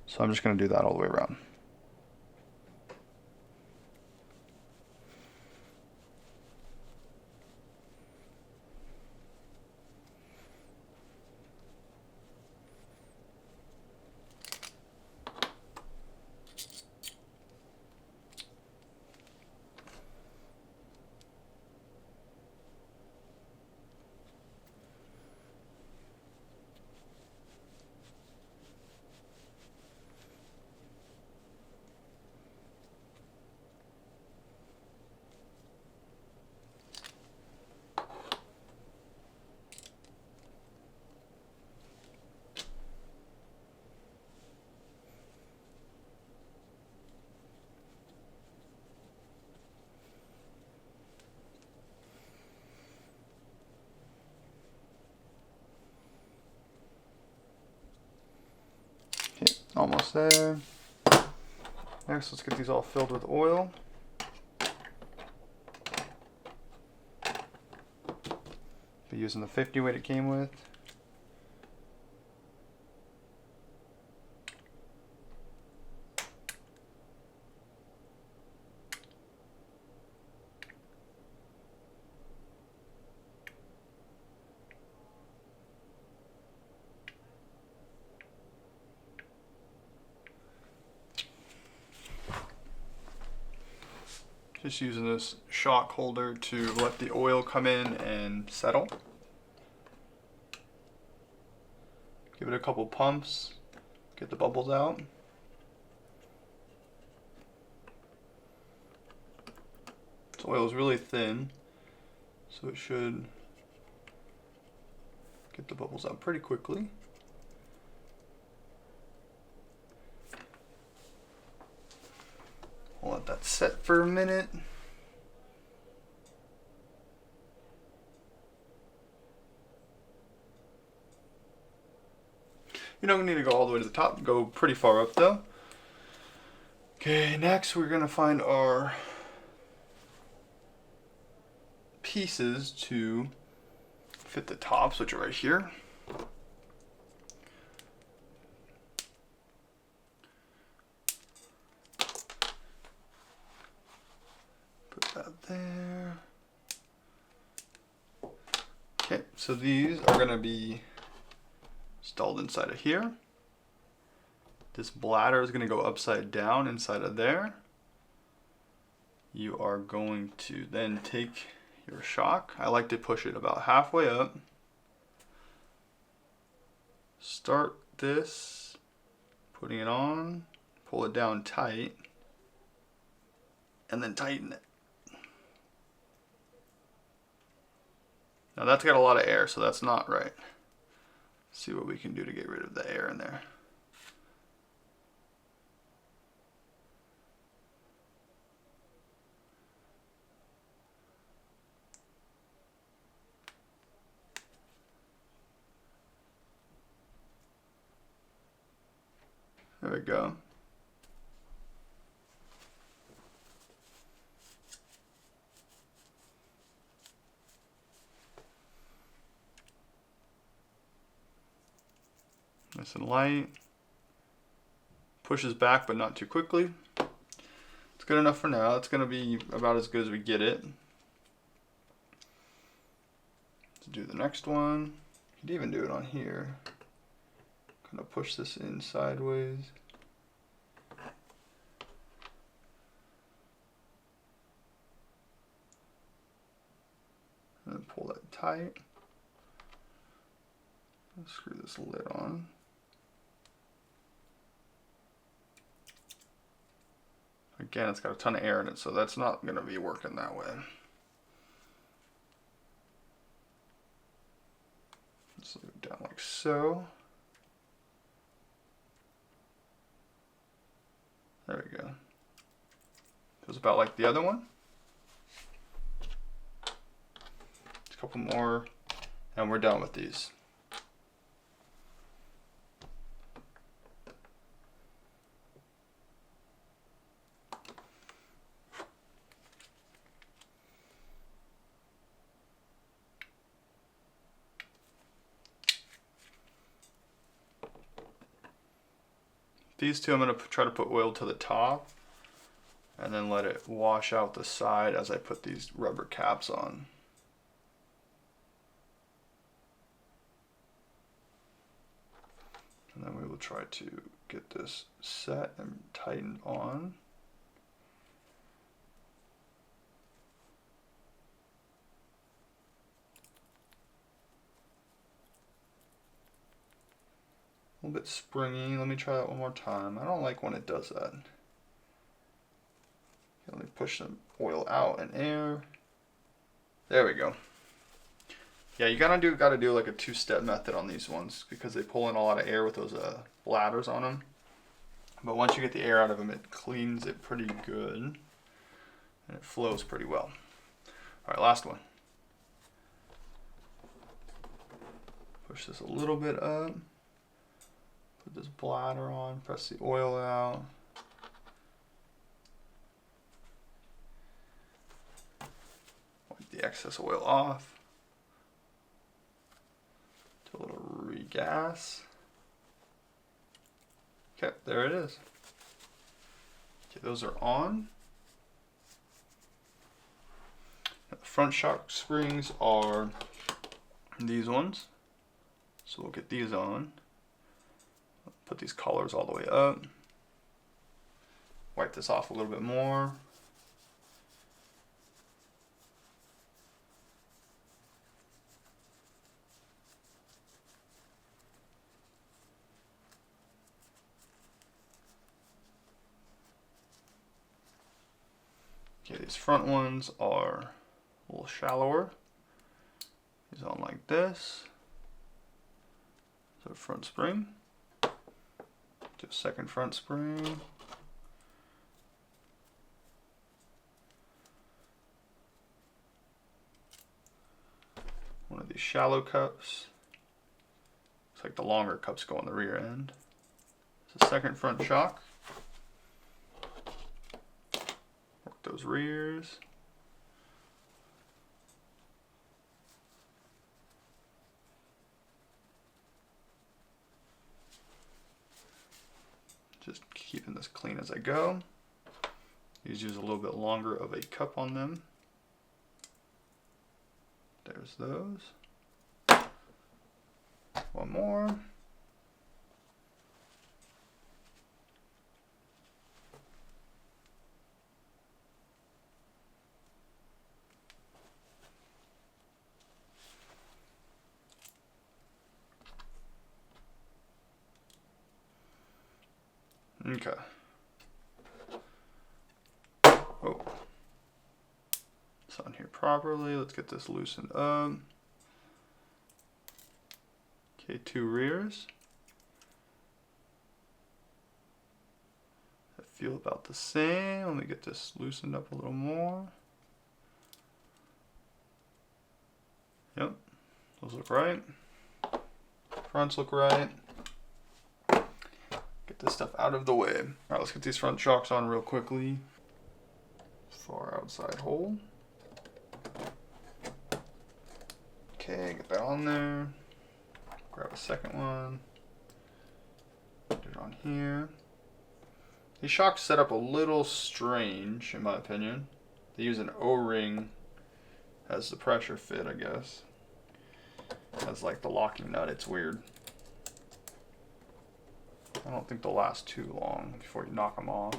[SPEAKER 1] So I'm just going to do that all the way around. Almost there. Next, let's get these all filled with oil. Be using the 50 weight it came with. Just using this shock holder to let the oil come in and settle. Give it a couple pumps, get the bubbles out. This oil is really thin, so it should get the bubbles out pretty quickly. We'll let that set for a minute. You don't need to go all the way to the top, go pretty far up though. Okay, next we're gonna find our pieces to fit the tops, which are right here. There. Okay, so these are going to be installed inside of here. This bladder is going to go upside down inside of there. You are going to then take your shock. I like to push it about halfway up. Start this, putting it on, pull it down tight, and then tighten it. Now that's got a lot of air, so that's not right. Let's see what we can do to get rid of the air in there. There we go. Nice and light. Pushes back, but not too quickly. It's good enough for now. It's going to be about as good as we get it. Let's do the next one. You could even do it on here. Kind of push this in sideways. And then pull that tight. Screw this lid on. Again, it's got a ton of air in it, so that's not going to be working that way. Let's leave it down like so. There we go. Feels about like the other one. Just a couple more, and we're done with these. These two I'm going to try to put oil to the top and then let it wash out the side as I put these rubber caps on. And then we will try to get this set and tightened on. A little bit springy. Let me try that one more time. I don't like when it does that. Let me push some oil out and air. There we go. Yeah, you gotta do like a two-step method on these ones because they pull in a lot of air with those bladders on them. But once you get the air out of them, it cleans it pretty good and it flows pretty well. All right, last one. Push this a little bit up. Put Put this bladder on, press the oil out. Wipe the excess oil off. Do a little regas. Okay, there it is. Okay, those are on. Now, the front shock springs are these ones. So we'll get these on. Put these collars all the way up. Wipe this off a little bit more. Okay, these front ones are a little shallower. These on like this. So front spring. Do a second front spring. One of these shallow cups. Looks like the longer cups go on the rear end. It's a second front shock. Work those rears. Just keeping this clean as I go. These use a little bit longer of a cup on them. There's those. One more. Okay. Oh. It's on here properly. Let's get this loosened up. Okay, two rears. I feel about the same. Let me get this loosened up a little more. Yep, those look right. Fronts look right. Get this stuff out of the way. All right, let's get these front shocks on real quickly. Far outside hole. Okay, get that on there. Grab a second one. Put it on here. These shocks set up a little strange, in my opinion. They use an O-ring as the pressure fit, I guess. As like the locking nut, it's weird. I don't think they'll last too long before you knock them off.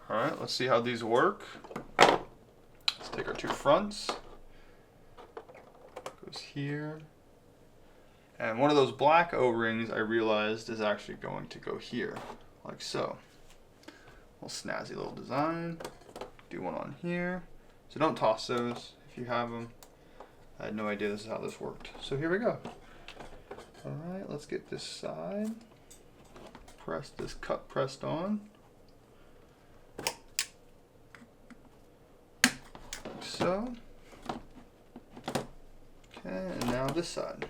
[SPEAKER 1] Alright, let's see how these work. Let's take our two fronts. Goes here. And one of those black O-rings I realized is actually going to go here, like so. Little snazzy little design. Do one on here. So don't toss those if you have them. I had no idea this is how this worked. So here we go. Alright, let's get this side. Press this cup pressed on. Like so. Okay, and now this side.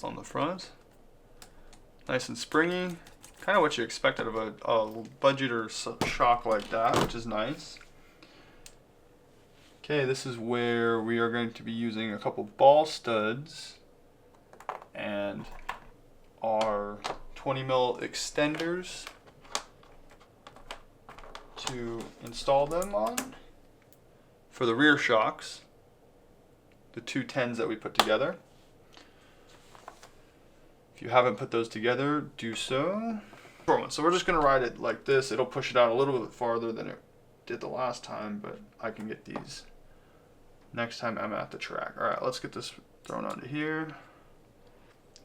[SPEAKER 1] On the front, nice and springy, kind of what you expect out of a budgeter shock like that, which is nice. Okay, this is where we are going to be using a couple ball studs and our 20mm extenders to install them on for the rear shocks, the two 10s that we put together. If you haven't put those together, do so. So we're just gonna ride it like this. It'll push it out a little bit farther than it did the last time, but I can get these next time I'm at the track. All right, let's get this thrown onto here.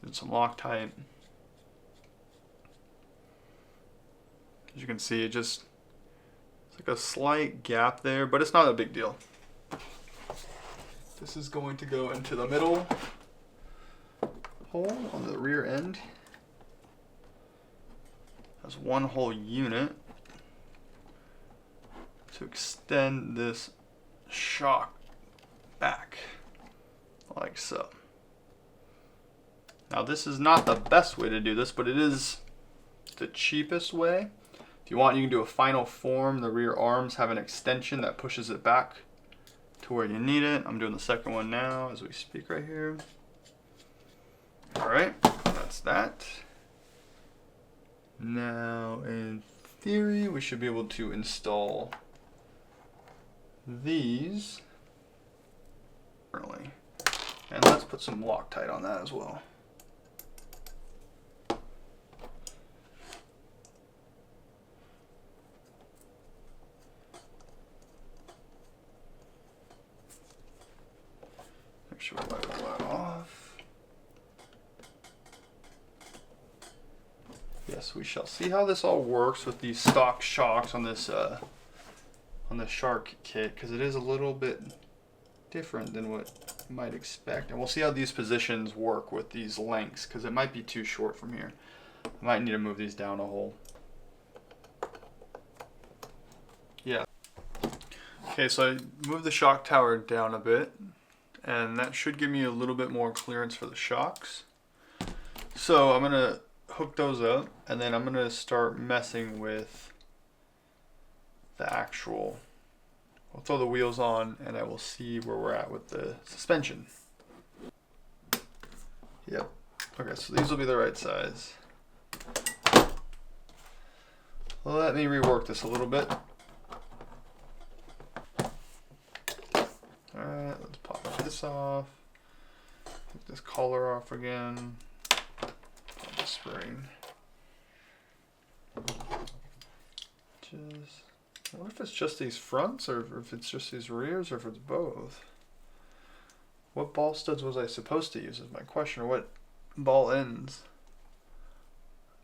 [SPEAKER 1] Do some Loctite. As you can see, it's like a slight gap there, but it's not a big deal. This is going to go into the middle hole on the rear end. Has one whole unit to extend this shock back like so. Now this is not the best way to do this, but it is the cheapest way. If you want, you can do a final form. The rear arms have an extension that pushes it back to where you need it. I'm doing the second one now as we speak right here. All right, that's that. Now in theory, we should be able to install these. And let's put some Loctite on that as well. Make sure we wipe all that off. Yes, we shall see how this all works with these stock shocks on this Shark kit, because it is a little bit different than what you might expect. And we'll see how these positions work with these lengths, because it might be too short from here. I might need to move these down a hole. Yeah. Okay, so I moved the shock tower down a bit, and that should give me a little bit more clearance for the shocks. So I'm gonna hook those up, and then I'm gonna start messing with the actual. I'll throw the wheels on and I will see where we're at with the suspension. Yep. Okay, so these will be the right size. Let me rework this a little bit. Alright, let's pop this off. Take this collar off again. Pop the spring. I wonder if it's just these fronts, or if it's just these rears, or if it's both. What ball studs was I supposed to use is my question, or what ball ends?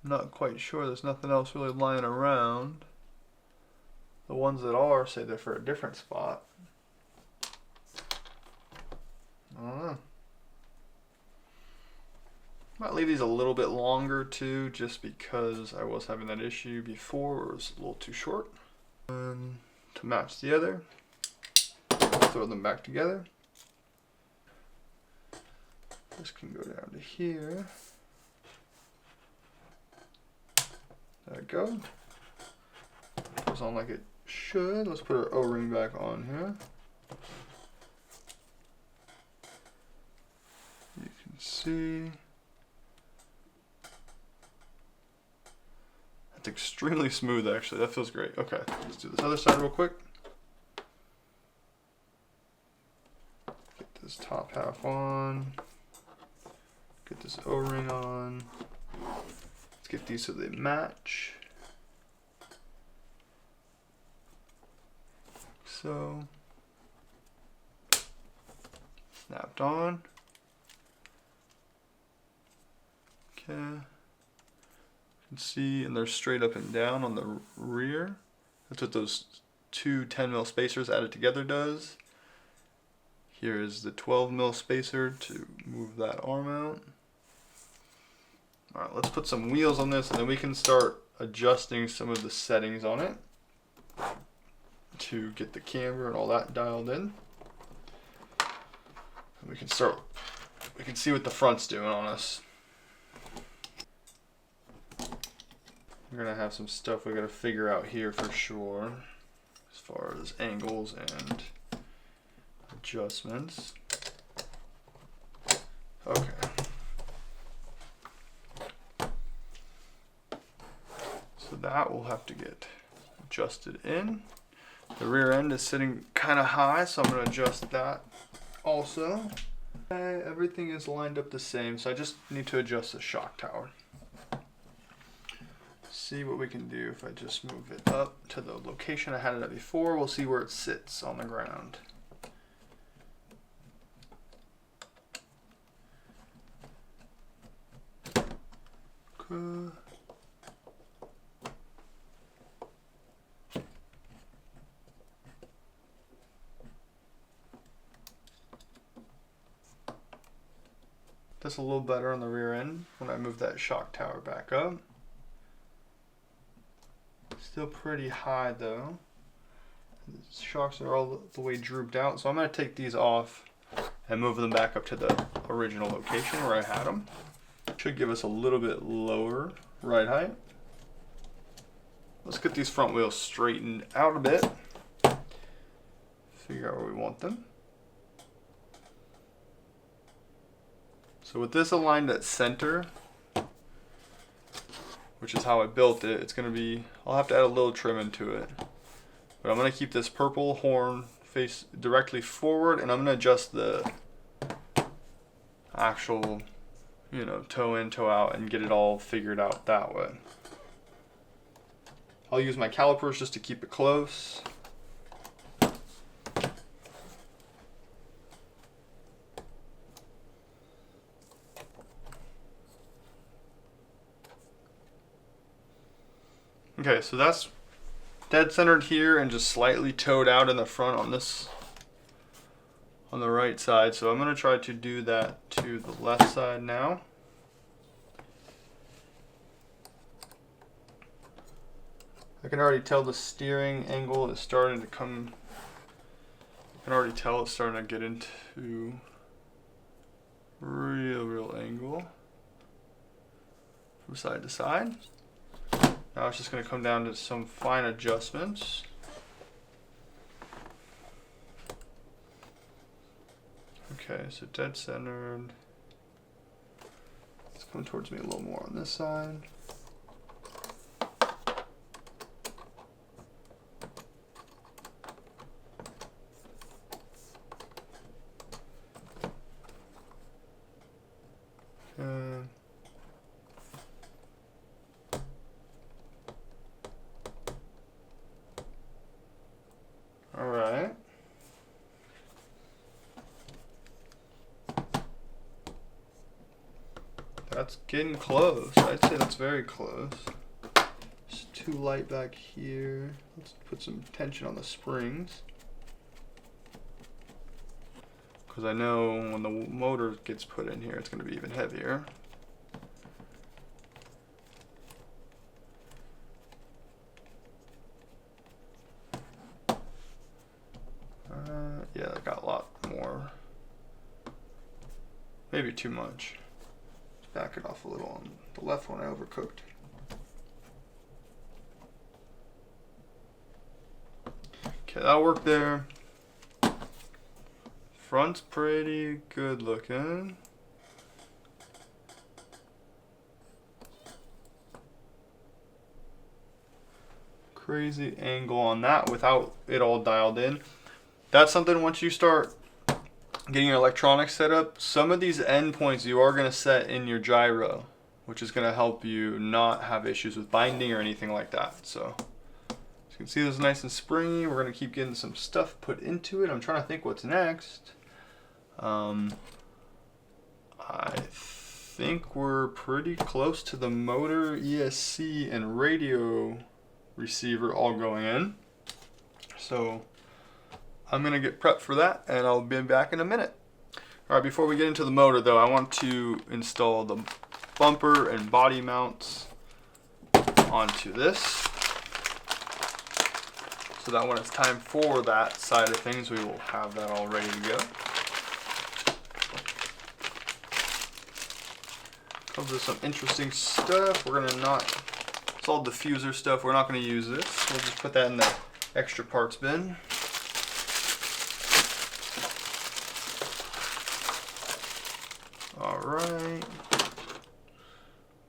[SPEAKER 1] I'm not quite sure. There's nothing else really lying around. The ones that are say they're for a different spot. I don't know. Might leave these a little bit longer too, just because I was having that issue before where it was a little too short. To match the other, throw them back together. This can go down to here. There we go. Goes on like it should. Let's put our O-ring back on here. You can see that's extremely smooth, actually. That feels great. Okay, let's do this other side real quick. Get this top half on. Get this O-ring on. Let's get these so they match. So, snapped on. Okay. You can see, and they're straight up and down on the rear. That's what those two 10mm spacers added together does. Here is the 12mm spacer to move that arm out. Alright, let's put some wheels on this, and then we can start adjusting some of the settings on it to get the camber and all that dialed in. And we can see what the front's doing on us. We're gonna have some stuff we gotta figure out here for sure, as far as angles and adjustments. Okay. So that will have to get adjusted in. The rear end is sitting kind of high, so I'm going to adjust that also. Okay, everything is lined up the same, so I just need to adjust the shock tower. See what we can do if I just move it up to the location I had it at before. We'll see where it sits on the ground. Okay. this a little better on the rear end when I move that shock tower back up. Still pretty high though. The shocks are all the way drooped out, so I'm going to take these off and move them back up to the original location where I had them. Should give us a little bit lower ride height. Let's get these front wheels straightened out a bit. Figure out where we want them. So with this aligned at center, which is how I built it, it's going to be, I'll have to add a little trim into it. But I'm going to keep this purple horn face directly forward, and I'm going to adjust the actual, you know, toe in, toe out, and get it all figured out that way. I'll use my calipers just to keep it close. Okay, so that's dead centered here and just slightly toed out in the front on this, on the right side. So I'm going to try to do that to the left side now. I can already tell the steering angle is starting to come, I can already tell it's starting to get into real angle from side to side. Now it's just going to come down to some fine adjustments. Okay, so dead centered. Let's come towards me a little more on this side. Alright. That's getting close. I'd say that's very close. It's too light back here. Let's put some tension on the springs. Because I know when the motor gets put in here, it's going to be even heavier. Yeah, I got a lot more. Maybe too much. Let's back it off a little on the left one I overcooked. Okay, that'll work there. Front's pretty good looking. Crazy angle on that without it all dialed in. That's something once you start getting your electronics set up, some of these endpoints you are going to set in your gyro, which is going to help you not have issues with binding or anything like that. So as you can see, this is nice and springy. We're going to keep getting some stuff put into it. I'm trying to think what's next. I think we're pretty close to the motor, ESC, and radio receiver all going in. So I'm going to get prepped for that, and I'll be back in a minute. Alright, before we get into the motor though, I want to install the bumper and body mounts onto this, so that when it's time for that side of things, we will have that all ready to go. Comes with some interesting stuff. We're going to not, it's all diffuser stuff, we're not going to use this. We'll just put that in the extra parts bin. Alright,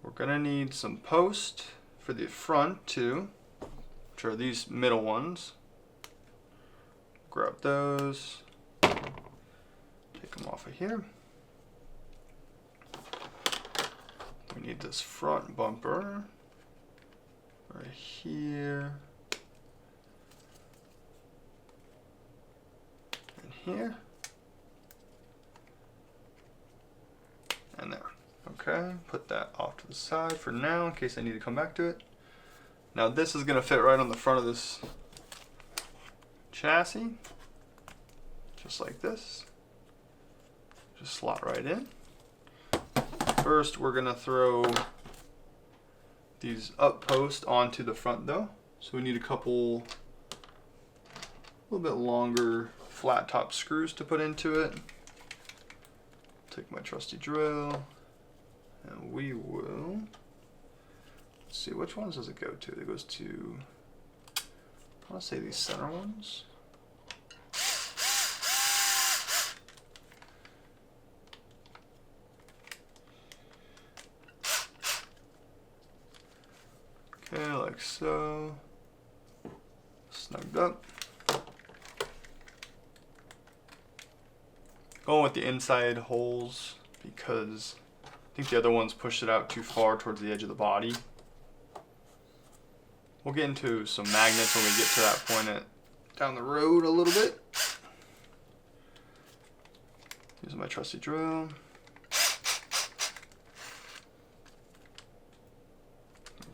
[SPEAKER 1] we're going to need some post for the front too, which are these middle ones. Grab those, take them off of here. We need this front bumper right here and here. And there. Okay, put that off to the side for now in case I need to come back to it. Now this is going to fit right on the front of this chassis, just like this. Just slot right in. First, we're gonna throw these up posts onto the front though. So we need a couple, a little bit longer flat top screws to put into it. Take my trusty drill, and we will, let's see, which ones does it go to? It goes to, I wanna say these center ones. Okay, like so. Snugged up. Going with the inside holes because I think the other ones pushed it out too far towards the edge of the body. We'll get into some magnets when we get to that point down the road a little bit. Using my trusty drill.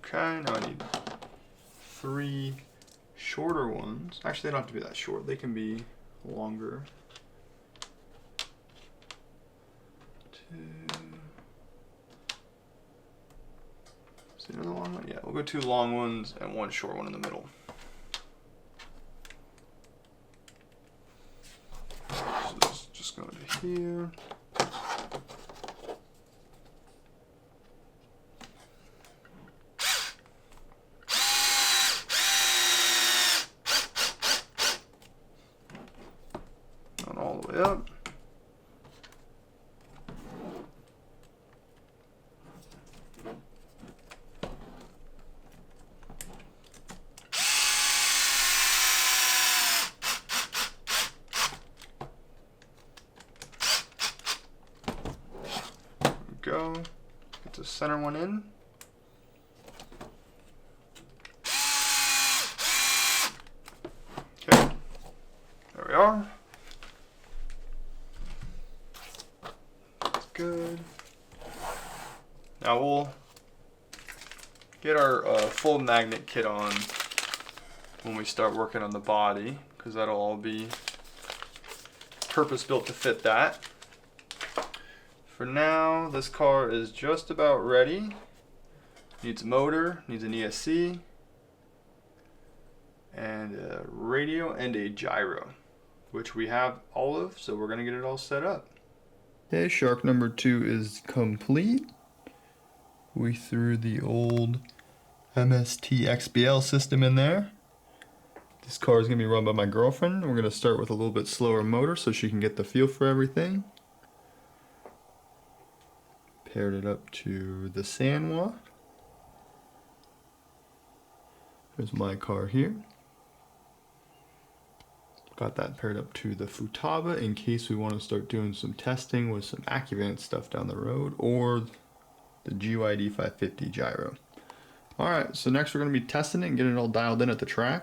[SPEAKER 1] Okay, now I need 3 shorter ones. Actually, they don't have to be that short. They can be longer. 2. Is there another long one? Yeah, we'll go 2 long ones and 1 short one in the middle. So this is just going to here. All the way up. There we go. Get the center one in. Okay. There we are. Good. Now we'll get our full magnet kit on when we start working on the body, because that'll all be purpose built to fit that. For now, this car is just about ready. Needs a motor, needs an ESC, and a radio and a gyro, which we have all of, so we're gonna get it all set up. Okay, shark number 2 is complete. We threw the old MST XBL system in there. This car is going to be run by my girlfriend. We're going to start with a little bit slower motor so she can get the feel for everything. Paired it up to the Sanwa. There's my car here. Got that paired up to the Futaba in case we want to start doing some testing with some Accuvant stuff down the road, or the YD 550 gyro. Alright, so next we're going to be testing it and getting it all dialed in at the track.